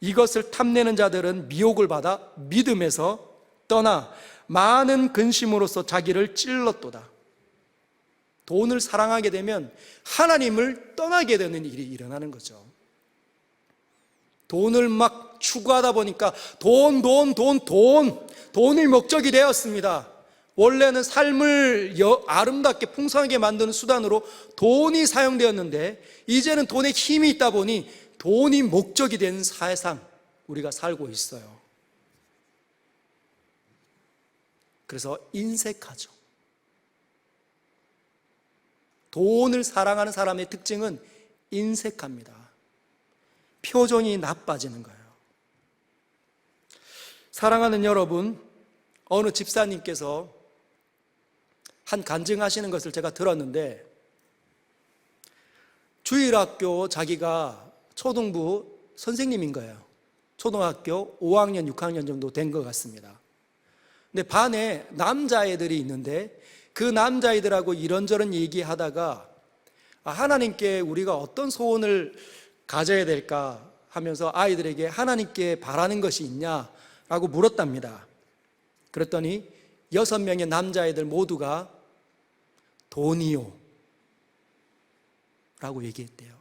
S1: 이것을 탐내는 자들은 미혹을 받아 믿음에서 떠나 많은 근심으로써 자기를 찔렀도다. 돈을 사랑하게 되면 하나님을 떠나게 되는 일이 일어나는 거죠. 돈을 막 추구하다 보니까 돈이 목적이 되었습니다. 원래는 삶을 아름답게 풍성하게 만드는 수단으로 돈이 사용되었는데 이제는 돈에 힘이 있다 보니 돈이 목적이 된 세상 우리가 살고 있어요. 그래서 인색하죠. 돈을 사랑하는 사람의 특징은 인색합니다. 표정이 나빠지는 거예요. 사랑하는 여러분, 어느 집사님께서 한 간증하시는 것을 제가 들었는데, 주일학교 자기가 초등부 선생님인 거예요. 초등학교 5학년, 6학년 정도 된 것 같습니다. 근데 반에 남자애들이 있는데 그 남자애들하고 이런저런 얘기하다가 하나님께 우리가 어떤 소원을 가져야 될까 하면서 아이들에게 하나님께 바라는 것이 있냐라고 물었답니다. 그랬더니 6명의 남자애들 모두가 돈이요 라고 얘기했대요.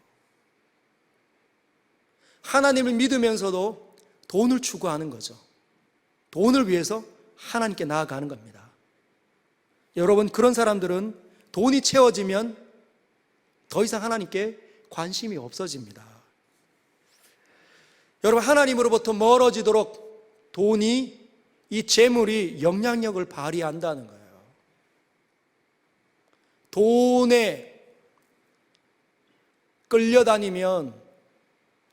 S1: 하나님을 믿으면서도 돈을 추구하는 거죠. 돈을 위해서 하나님께 나아가는 겁니다. 여러분, 그런 사람들은 돈이 채워지면 더 이상 하나님께 관심이 없어집니다. 여러분, 하나님으로부터 멀어지도록 돈이, 이 재물이 영향력을 발휘한다는 거예요. 돈에 끌려다니면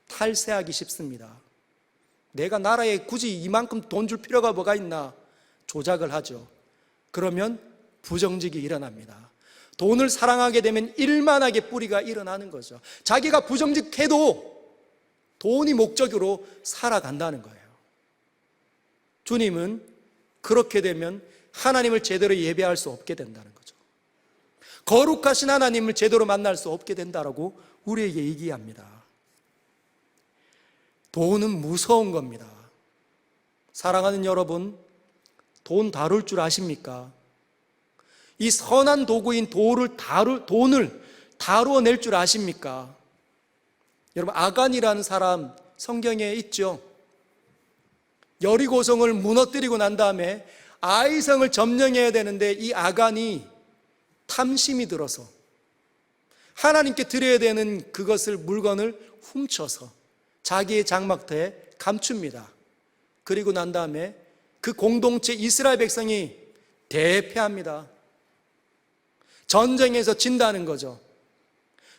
S1: 탈세하기 쉽습니다. 내가 나라에 굳이 이만큼 돈 줄 필요가 뭐가 있나 조작을 하죠. 그러면 부정직이 일어납니다. 돈을 사랑하게 되면 일만하게 뿌리가 일어나는 거죠. 자기가 부정직해도 돈이 목적으로 살아간다는 거예요. 주님은 그렇게 되면 하나님을 제대로 예배할 수 없게 된다는 거죠. 거룩하신 하나님을 제대로 만날 수 없게 된다라고 우리에게 얘기합니다. 돈은 무서운 겁니다. 사랑하는 여러분, 돈 다룰 줄 아십니까? 이 선한 도구인 돈을 다루어낼 줄 아십니까? 여러분, 아간이라는 사람 성경에 있죠. 여리고성을 무너뜨리고 난 다음에 아이성을 점령해야 되는데 이 아간이 탐심이 들어서 하나님께 드려야 되는 그것을, 물건을 훔쳐서 자기의 장막터에 감춥니다. 그리고 난 다음에 그 공동체 이스라엘 백성이 대패합니다. 전쟁에서 진다는 거죠.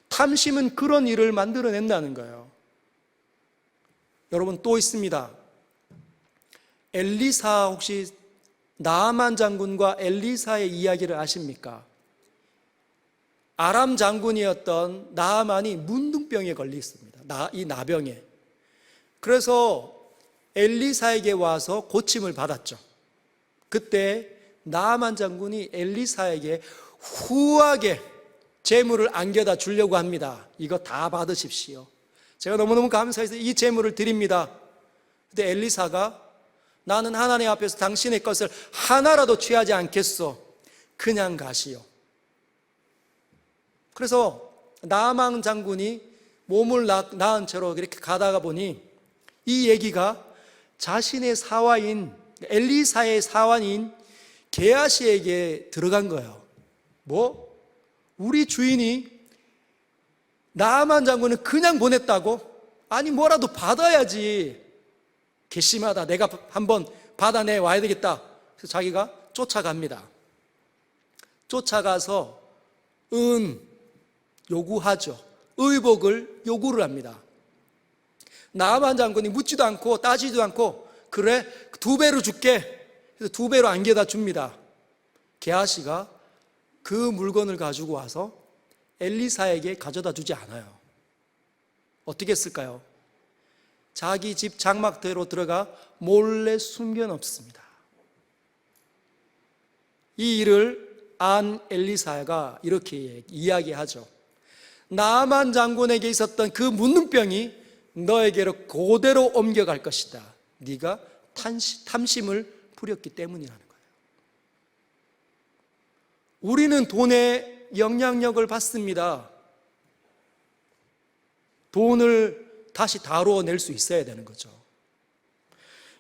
S1: 탐심은 그런 일을 만들어낸다는 거예요. 여러분, 또 있습니다. 엘리사, 혹시 나아만 장군과 엘리사의 이야기를 아십니까? 아람 장군이었던 나아만이 문둥병에 걸려 있습니다. 이 나병에. 그래서 엘리사에게 와서 고침을 받았죠. 그때 나아만 장군이 엘리사에게 후하게 재물을 안겨다 주려고 합니다. 이거 다 받으십시오. 제가 너무너무 감사해서 이 재물을 드립니다. 근데 엘리사가 나는 하나님 앞에서 당신의 것을 하나라도 취하지 않겠소. 그냥 가시오. 그래서 나아만 장군이 몸을 나은 채로 이렇게 가다가 보니 이 얘기가 자신의 사화인, 엘리사의 사환인 게하시에게 들어간 거예요. 뭐? 우리 주인이 나아만 장군을 그냥 보냈다고? 아니, 뭐라도 받아야지. 괘씸하다. 내가 한번 받아내 와야 되겠다. 그래서 자기가 쫓아갑니다. 쫓아가서 요구하죠. 의복을 요구를 합니다. 나아만 장군이 묻지도 않고 따지지도 않고, 그래, 2배로 줄게. 그래서 2배로 안겨다 줍니다. 게하시가 그 물건을 가지고 와서 엘리사에게 가져다 주지 않아요. 어떻게 했을까요? 자기 집 장막대로 들어가 몰래 숨겨놓습니다. 이 일을 안 엘리사가 이렇게 이야기하죠. 나아만 장군에게 있었던 그 문둥병이 너에게로 그대로 옮겨갈 것이다. 네가 탐심을 부렸기 때문이라는 거예요. 우리는 돈의 영향력을 받습니다. 돈을 다시 다루어낼 수 있어야 되는 거죠.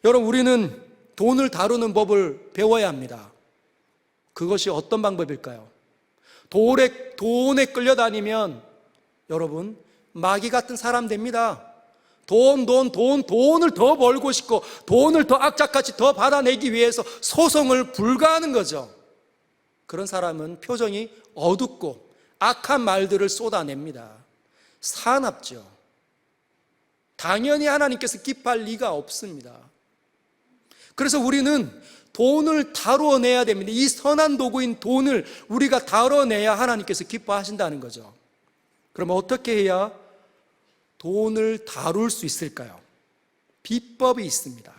S1: 여러분, 우리는 돈을 다루는 법을 배워야 합니다. 그것이 어떤 방법일까요? 돈에 끌려다니면 여러분, 마귀 같은 사람 됩니다. 돈을 더 벌고 싶고 돈을 더 악착같이 더 받아내기 위해서 소송을 불가하는 거죠. 그런 사람은 표정이 어둡고 악한 말들을 쏟아냅니다. 사납죠. 당연히 하나님께서 기뻐할 리가 없습니다. 그래서 우리는 돈을 다루어내야 됩니다. 이 선한 도구인 돈을 우리가 다뤄내야 하나님께서 기뻐하신다는 거죠. 그럼 어떻게 해야 돈을 다룰 수 있을까요? 비법이 있습니다.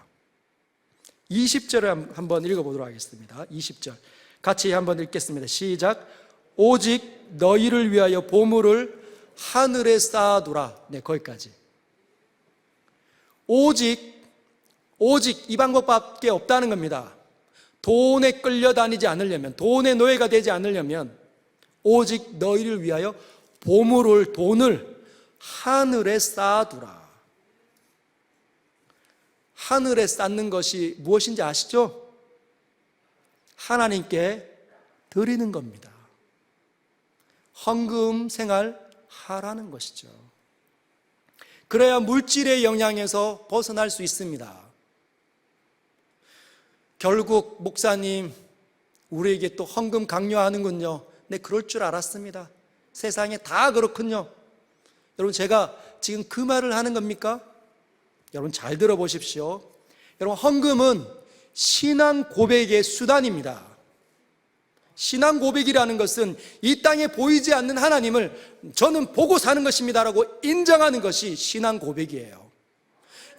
S1: 20절을 한번 읽어보도록 하겠습니다. 20절 같이 한번 읽겠습니다. 시작. 오직 너희를 위하여 보물을 하늘에 쌓아두라. 네, 거기까지. 오직 이 방법밖에 없다는 겁니다. 돈에 끌려다니지 않으려면, 돈의 노예가 되지 않으려면 오직 너희를 위하여 보물을, 돈을 하늘에 쌓아두라. 하늘에 쌓는 것이 무엇인지 아시죠? 하나님께 드리는 겁니다. 헌금 생활 하라는 것이죠. 그래야 물질의 영향에서 벗어날 수 있습니다. 결국 목사님 우리에게 또 헌금 강요하는군요. 네, 그럴 줄 알았습니다. 세상에 다 그렇군요. 여러분, 제가 지금 그 말을 하는 겁니까? 여러분 잘 들어보십시오. 여러분, 헌금은 신앙 고백의 수단입니다. 신앙 고백이라는 것은 이 땅에 보이지 않는 하나님을 저는 보고 사는 것입니다라고 인정하는 것이 신앙 고백이에요.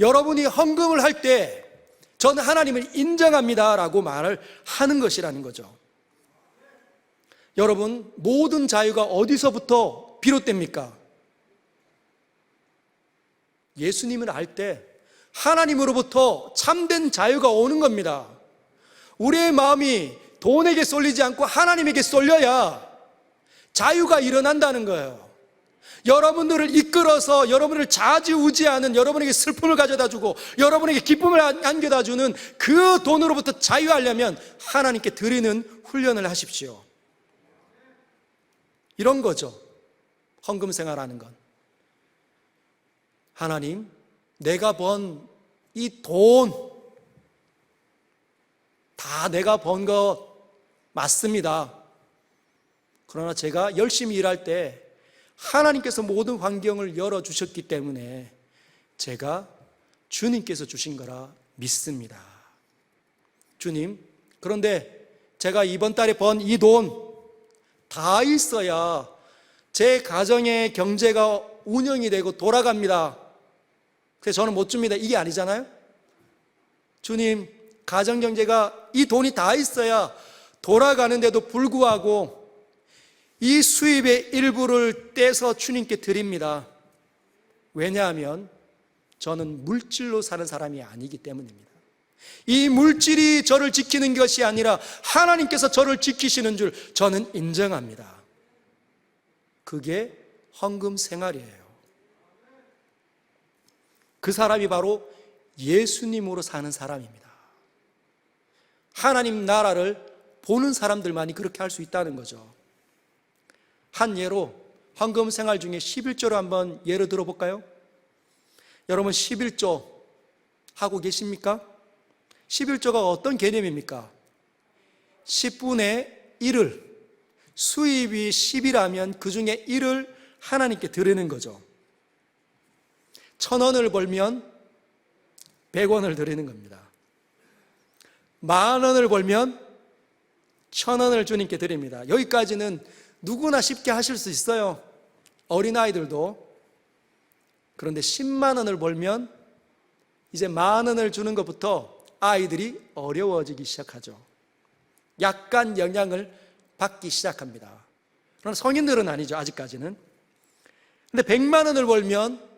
S1: 여러분이 헌금을 할 때 저는 하나님을 인정합니다라고 말을 하는 것이라는 거죠. 여러분, 모든 자유가 어디서부터 비롯됩니까? 예수님을 알 때 하나님으로부터 참된 자유가 오는 겁니다. 우리의 마음이 돈에게 쏠리지 않고 하나님에게 쏠려야 자유가 일어난다는 거예요. 여러분들을 이끌어서 여러분을 좌지우지하는, 여러분에게 슬픔을 가져다주고 여러분에게 기쁨을 안겨다주는 그 돈으로부터 자유하려면 하나님께 드리는 훈련을 하십시오. 이런 거죠, 헌금 생활하는 건. 하나님, 내가 번 이 돈 다 내가 번 거 맞습니다. 그러나 제가 열심히 일할 때 하나님께서 모든 환경을 열어주셨기 때문에 제가 주님께서 주신 거라 믿습니다. 주님, 그런데 제가 이번 달에 번 이 돈 다 있어야 제 가정의 경제가 운영이 되고 돌아갑니다. 그래서 저는 못 줍니다. 이게 아니잖아요. 주님, 가정경제가 이 돈이 다 있어야 돌아가는데도 불구하고 이 수입의 일부를 떼서 주님께 드립니다. 왜냐하면 저는 물질로 사는 사람이 아니기 때문입니다. 이 물질이 저를 지키는 것이 아니라 하나님께서 저를 지키시는 줄 저는 인정합니다. 그게 헌금 생활이에요. 그 사람이 바로 예수님으로 사는 사람입니다. 하나님 나라를 보는 사람들만이 그렇게 할 수 있다는 거죠. 한 예로 헌금 생활 중에 11조를 한번 예를 들어볼까요? 여러분, 11조 하고 계십니까? 11조가 어떤 개념입니까? 10분의 1을, 수입이 10이라면 그 중에 1을 하나님께 드리는 거죠. 1,000원을 벌면 100원을 드리는 겁니다. 10,000원을 벌면 1,000원을 주님께 드립니다. 여기까지는 누구나 쉽게 하실 수 있어요. 어린아이들도. 그런데 10만 원을 벌면 이제 10,000원을 주는 것부터 아이들이 어려워지기 시작하죠. 약간 영향을 받기 시작합니다. 그러나 성인들은 아니죠, 아직까지는. 근데 100만 원을 벌면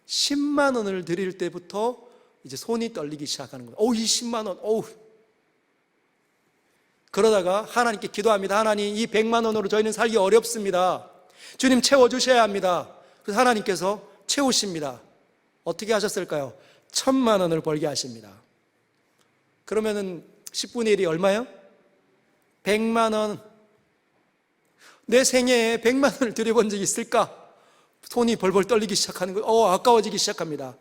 S1: 10만 원을 드릴 때부터 이제 손이 떨리기 시작하는 거예요. 이 10만 원, 그러다가 하나님께 기도합니다. 하나님, 이 100만 원으로 저희는 살기 어렵습니다. 주님 채워주셔야 합니다. 그래서 하나님께서 채우십니다. 어떻게 하셨을까요? 1,000만 원을 벌게 하십니다. 그러면은 10분의 1이 얼마요? 100만 원. 내 생애에 100만 원을 드려본 적이 있을까? 손이 벌벌 떨리기 시작하는 거예요. 아까워지기 시작합니다.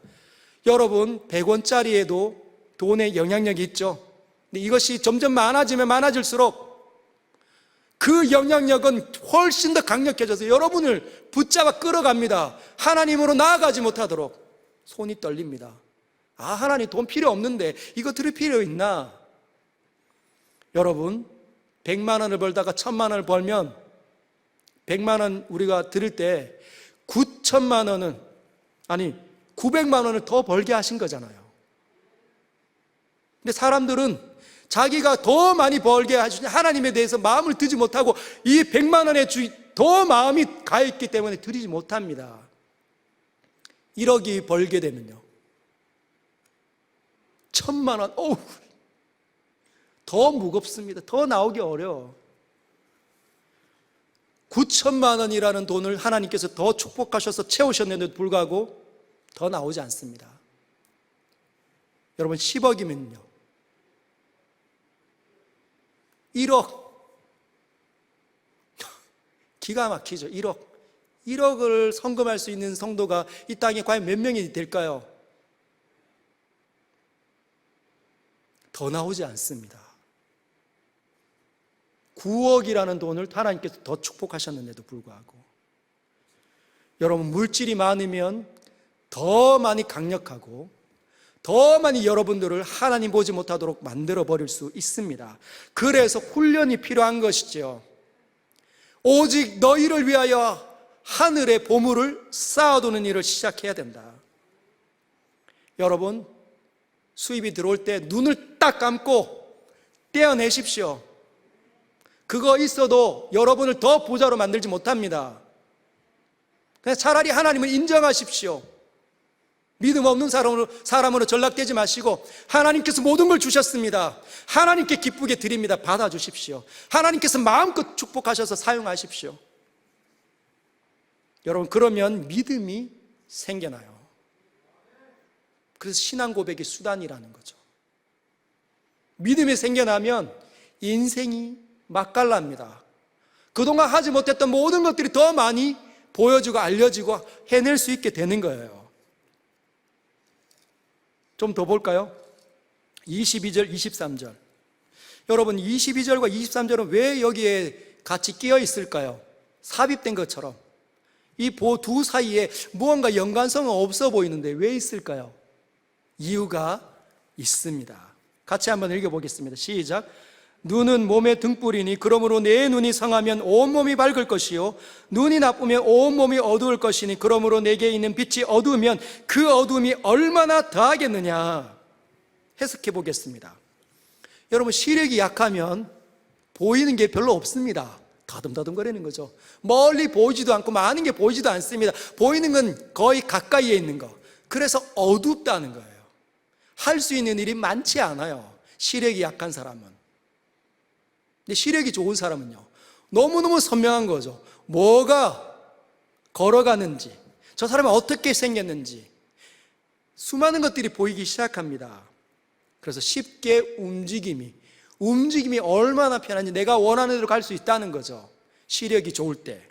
S1: 여러분, 100원짜리에도 돈의 영향력이 있죠. 근데 이것이 점점 많아지면 많아질수록 그 영향력은 훨씬 더 강력해져서 여러분을 붙잡아 끌어갑니다. 하나님으로 나아가지 못하도록 손이 떨립니다. 하나님 돈 필요 없는데 이거 드릴 필요 있나? 여러분, 100만 원을 벌다가 1000만 원을 벌면 100만 원 우리가 드릴 때 9천만 원은, 아니 900만 원을 더 벌게 하신 거잖아요. 근데 사람들은 자기가 더 많이 벌게 하시는 하나님에 대해서 마음을 두지 못하고 이 100만 원에 더 마음이 가 있기 때문에 드리지 못합니다. 1억이 벌게 되면요, 1000만 원, 더 무겁습니다. 더 나오기 어려워. 9천만 원이라는 돈을 하나님께서 더 축복하셔서 채우셨는데도 불구하고 더 나오지 않습니다. 여러분, 10억이면요 1억, 기가 막히죠. 1억을 헌금할 수 있는 성도가 이 땅에 과연 몇 명이 될까요? 더 나오지 않습니다. 9억이라는 돈을 하나님께서 더 축복하셨는데도 불구하고, 여러분, 물질이 많으면 더 많이 강력하고 더 많이 여러분들을 하나님 보지 못하도록 만들어 버릴 수 있습니다. 그래서 훈련이 필요한 것이죠. 오직 너희를 위하여 하늘의 보물을 쌓아두는 일을 시작해야 된다. 여러분, 수입이 들어올 때 눈을 딱 감고 떼어내십시오. 그거 있어도 여러분을 더 부자로 만들지 못합니다. 그냥 차라리 하나님을 인정하십시오. 믿음 없는 사람으로 전락되지 마시고, 하나님께서 모든 걸 주셨습니다. 하나님께 기쁘게 드립니다. 받아주십시오. 하나님께서 마음껏 축복하셔서 사용하십시오. 여러분, 그러면 믿음이 생겨나요. 그래서 신앙 고백의 수단이라는 거죠. 믿음이 생겨나면 인생이 맛깔납니다. 그동안 하지 못했던 모든 것들이 더 많이 보여지고 알려지고 해낼 수 있게 되는 거예요. 좀 더 볼까요? 22절, 23절. 여러분, 22절과 23절은 왜 여기에 같이 끼어 있을까요? 삽입된 것처럼. 이 두 사이에 무언가 연관성은 없어 보이는데 왜 있을까요? 이유가 있습니다. 같이 한번 읽어보겠습니다. 시작. 눈은 몸의 등불이니 그러므로 내 눈이 성하면 온몸이 밝을 것이요 눈이 나쁘면 온몸이 어두울 것이니 그러므로 내게 있는 빛이 어두우면 그 어두움이 얼마나 더하겠느냐. 해석해 보겠습니다. 여러분, 시력이 약하면 보이는 게 별로 없습니다. 더듬더듬거리는 거죠. 멀리 보이지도 않고 많은 게 보이지도 않습니다. 보이는 건 거의 가까이에 있는 거. 그래서 어둡다는 거예요. 할 수 있는 일이 많지 않아요, 시력이 약한 사람은. 근데 시력이 좋은 사람은요, 너무너무 선명한 거죠. 뭐가 걸어가는지, 저 사람은 어떻게 생겼는지 수많은 것들이 보이기 시작합니다. 그래서 쉽게 움직임이 얼마나 편한지, 내가 원하는 대로 갈 수 있다는 거죠, 시력이 좋을 때.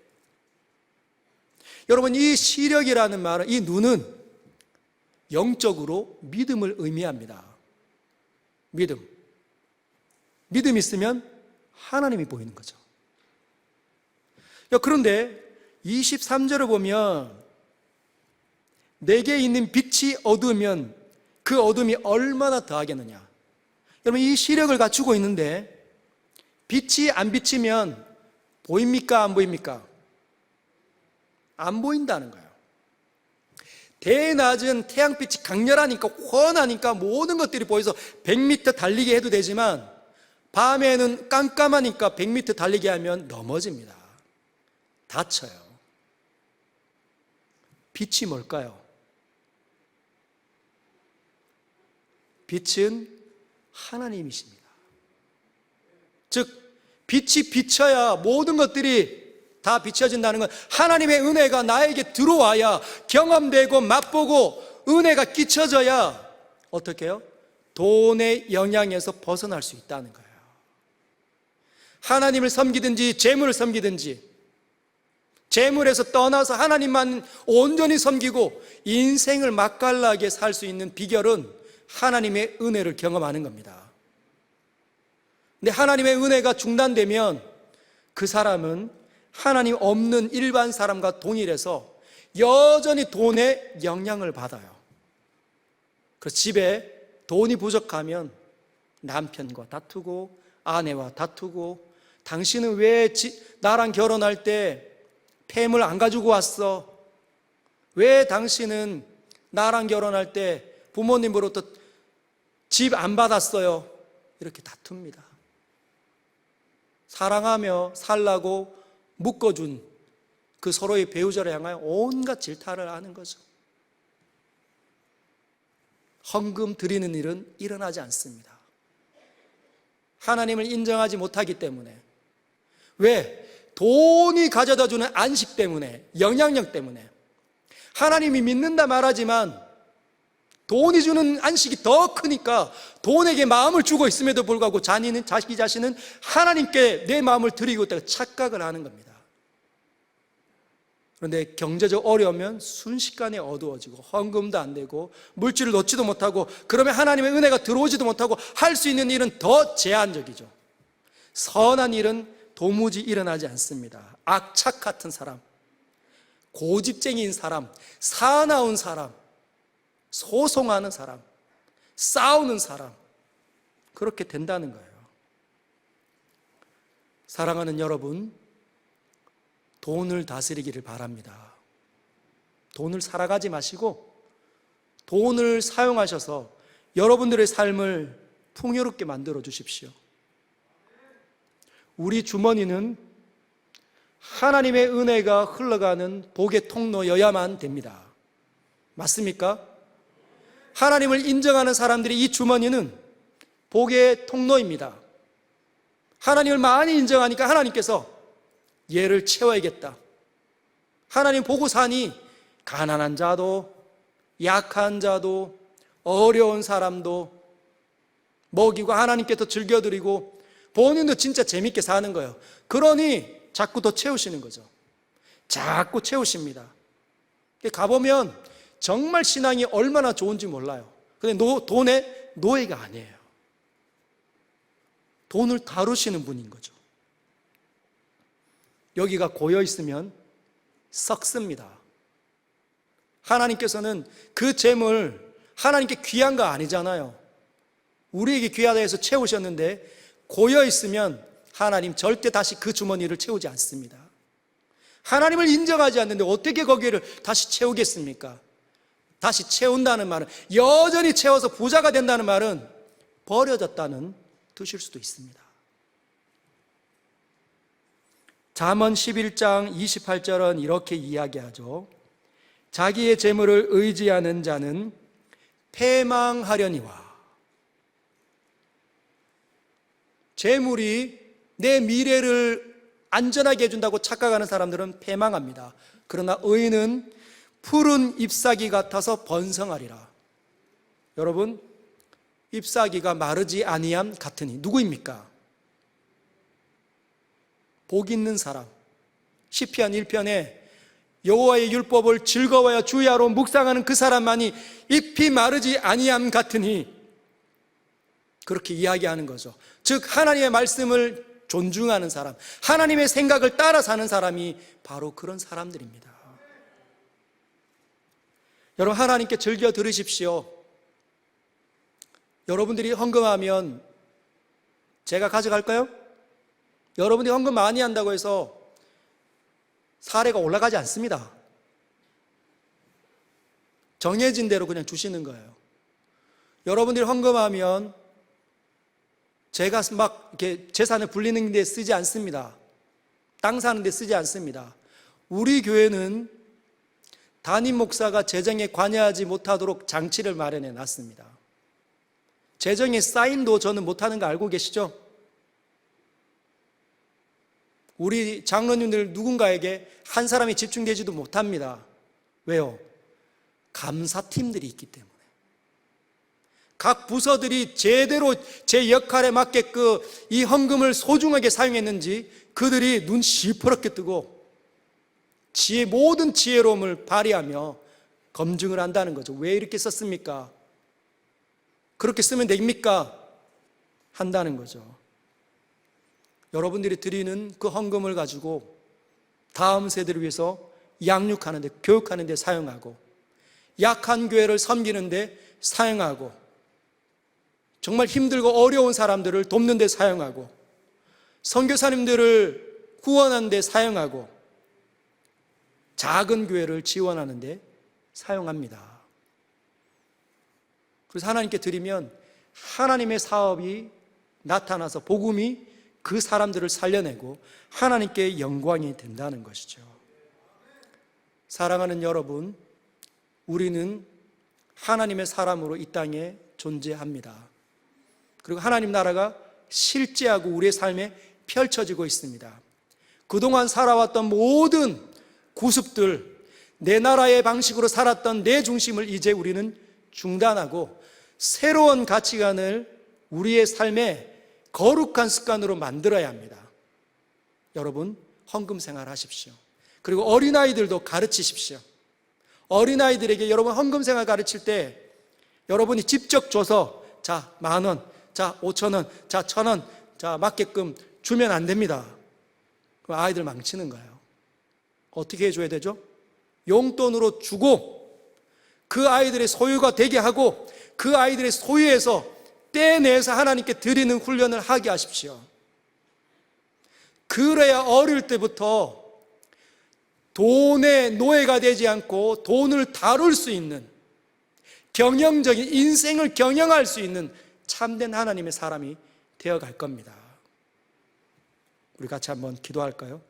S1: 여러분, 이 시력이라는 말은, 이 눈은 영적으로 믿음을 의미합니다. 믿음 있으면 하나님이 보이는 거죠. 그런데 23절을 보면 내게 있는 빛이 어두우면 그 어둠이 얼마나 더하겠느냐. 여러분, 이 시력을 갖추고 있는데 빛이 안 비치면 보입니까? 안 보입니까? 안 보인다는 거예요. 대낮은 태양빛이 강렬하니까 훤하니까 모든 것들이 보여서 100m 달리게 해도 되지만, 밤에는 깜깜하니까 100m 달리게 하면 넘어집니다. 다쳐요. 빛이 뭘까요? 빛은 하나님이십니다. 즉, 빛이 비쳐야 모든 것들이 다 비춰진다는 건, 하나님의 은혜가 나에게 들어와야, 경험되고 맛보고 은혜가 끼쳐져야 어떻게 해요? 돈의 영향에서 벗어날 수 있다는 거예요. 하나님을 섬기든지 재물을 섬기든지, 재물에서 떠나서 하나님만 온전히 섬기고 인생을 맛깔나게 살 수 있는 비결은 하나님의 은혜를 경험하는 겁니다. 근데 하나님의 은혜가 중단되면 그 사람은 하나님 없는 일반 사람과 동일해서 여전히 돈의 영향을 받아요. 그래서 집에 돈이 부족하면 남편과 다투고 아내와 다투고, 당신은 왜 나랑 결혼할 때 폐물 안 가지고 왔어? 왜 당신은 나랑 결혼할 때 부모님으로부터 집 안 받았어요? 이렇게 다툽니다. 사랑하며 살라고 묶어준 그 서로의 배우자를 향하여 온갖 질타를 하는 거죠. 헌금 드리는 일은 일어나지 않습니다. 하나님을 인정하지 못하기 때문에. 왜? 돈이 가져다주는 안식 때문에, 영향력 때문에. 하나님이 믿는다 말하지만 돈이 주는 안식이 더 크니까 돈에게 마음을 주고 있음에도 불구하고 자기 자신은 하나님께 내 마음을 드리고 있다고 착각을 하는 겁니다. 그런데 경제적 어려우면 순식간에 어두워지고, 헌금도 안 되고, 물질을 놓지도 못하고, 그러면 하나님의 은혜가 들어오지도 못하고, 할 수 있는 일은 더 제한적이죠. 선한 일은 도무지 일어나지 않습니다. 악착 같은 사람, 고집쟁이인 사람, 사나운 사람, 소송하는 사람, 싸우는 사람, 그렇게 된다는 거예요. 사랑하는 여러분, 돈을 다스리기를 바랍니다. 돈을 살아가지 마시고 돈을 사용하셔서 여러분들의 삶을 풍요롭게 만들어 주십시오. 우리 주머니는 하나님의 은혜가 흘러가는 복의 통로여야만 됩니다. 맞습니까? 하나님을 인정하는 사람들이 이 주머니는 복의 통로입니다. 하나님을 많이 인정하니까 하나님께서 얘를 채워야겠다. 하나님 보고 사니 가난한 자도, 약한 자도, 어려운 사람도 먹이고 하나님께서 즐겨드리고 본인도 진짜 재밌게 사는 거예요. 그러니 자꾸 더 채우시는 거죠. 자꾸 채우십니다. 가보면 정말 신앙이 얼마나 좋은지 몰라요. 근데 돈의 노예가 아니에요. 돈을 다루시는 분인 거죠. 여기가 고여 있으면 썩습니다. 하나님께서는 그 재물, 하나님께 귀한 거 아니잖아요. 우리에게 귀하다 해서 채우셨는데 고여 있으면 하나님 절대 다시 그 주머니를 채우지 않습니다. 하나님을 인정하지 않는데 어떻게 거기를 다시 채우겠습니까? 다시 채운다는 말은, 여전히 채워서 부자가 된다는 말은 버려졌다는 뜻일 수도 있습니다. 잠언 11장 28절은 이렇게 이야기하죠. 자기의 재물을 의지하는 자는 패망하려니와. 재물이 내 미래를 안전하게 해준다고 착각하는 사람들은 패망합니다. 그러나 의인은 푸른 잎사귀 같아서 번성하리라. 여러분, 잎사귀가 마르지 아니함 같으니 누구입니까? 복 있는 사람. 시편 1편에 여호와의 율법을 즐거워하여 주야로 묵상하는 그 사람만이 잎이 마르지 아니함 같으니, 그렇게 이야기하는 거죠. 즉 하나님의 말씀을 존중하는 사람, 하나님의 생각을 따라 사는 사람이 바로 그런 사람들입니다. 여러분, 하나님께 즐겨 들으십시오. 여러분들이 헌금하면 제가 가져갈까요? 여러분들이 헌금 많이 한다고 해서 사례가 올라가지 않습니다. 정해진 대로 그냥 주시는 거예요. 여러분들이 헌금하면 제가 막 이렇게 재산을 불리는 데 쓰지 않습니다. 땅 사는 데 쓰지 않습니다. 우리 교회는 담임 목사가 재정에 관여하지 못하도록 장치를 마련해 놨습니다. 재정의 사인도 저는 못하는 거 알고 계시죠? 우리 장로님들 누군가에게 한 사람이 집중되지도 못합니다. 왜요? 감사팀들이 있기 때문에. 각 부서들이 제대로 제 역할에 맞게끔 이 헌금을 소중하게 사용했는지 그들이 눈 시퍼렇게 뜨고 모든 지혜로움을 발휘하며 검증을 한다는 거죠. 왜 이렇게 썼습니까? 그렇게 쓰면 됩니까? 한다는 거죠. 여러분들이 드리는 그 헌금을 가지고 다음 세대를 위해서 양육하는 데, 교육하는 데 사용하고, 약한 교회를 섬기는데 사용하고, 정말 힘들고 어려운 사람들을 돕는 데 사용하고, 선교사님들을 후원하는 데 사용하고, 작은 교회를 지원하는 데 사용합니다. 그래서 하나님께 드리면 하나님의 사업이 나타나서 복음이 그 사람들을 살려내고 하나님께 영광이 된다는 것이죠. 사랑하는 여러분, 우리는 하나님의 사람으로 이 땅에 존재합니다. 그리고 하나님 나라가 실제하고 우리의 삶에 펼쳐지고 있습니다. 그동안 살아왔던 모든 구습들, 내 나라의 방식으로 살았던 내 중심을 이제 우리는 중단하고 새로운 가치관을 우리의 삶에 거룩한 습관으로 만들어야 합니다. 여러분, 헌금 생활 하십시오. 그리고 어린아이들도 가르치십시오. 어린아이들에게 여러분 헌금 생활 가르칠 때 여러분이 직접 줘서 자, 10,000원, 자, 5,000원, 자, 1,000원, 자, 맞게끔 주면 안 됩니다. 그럼 아이들 망치는 거예요. 어떻게 해줘야 되죠? 용돈으로 주고 그 아이들의 소유가 되게 하고 그 아이들의 소유에서 떼내서 하나님께 드리는 훈련을 하게 하십시오. 그래야 어릴 때부터 돈의 노예가 되지 않고 돈을 다룰 수 있는, 경영적인 인생을 경영할 수 있는 참된 하나님의 사람이 되어갈 겁니다. 우리 같이 한번 기도할까요?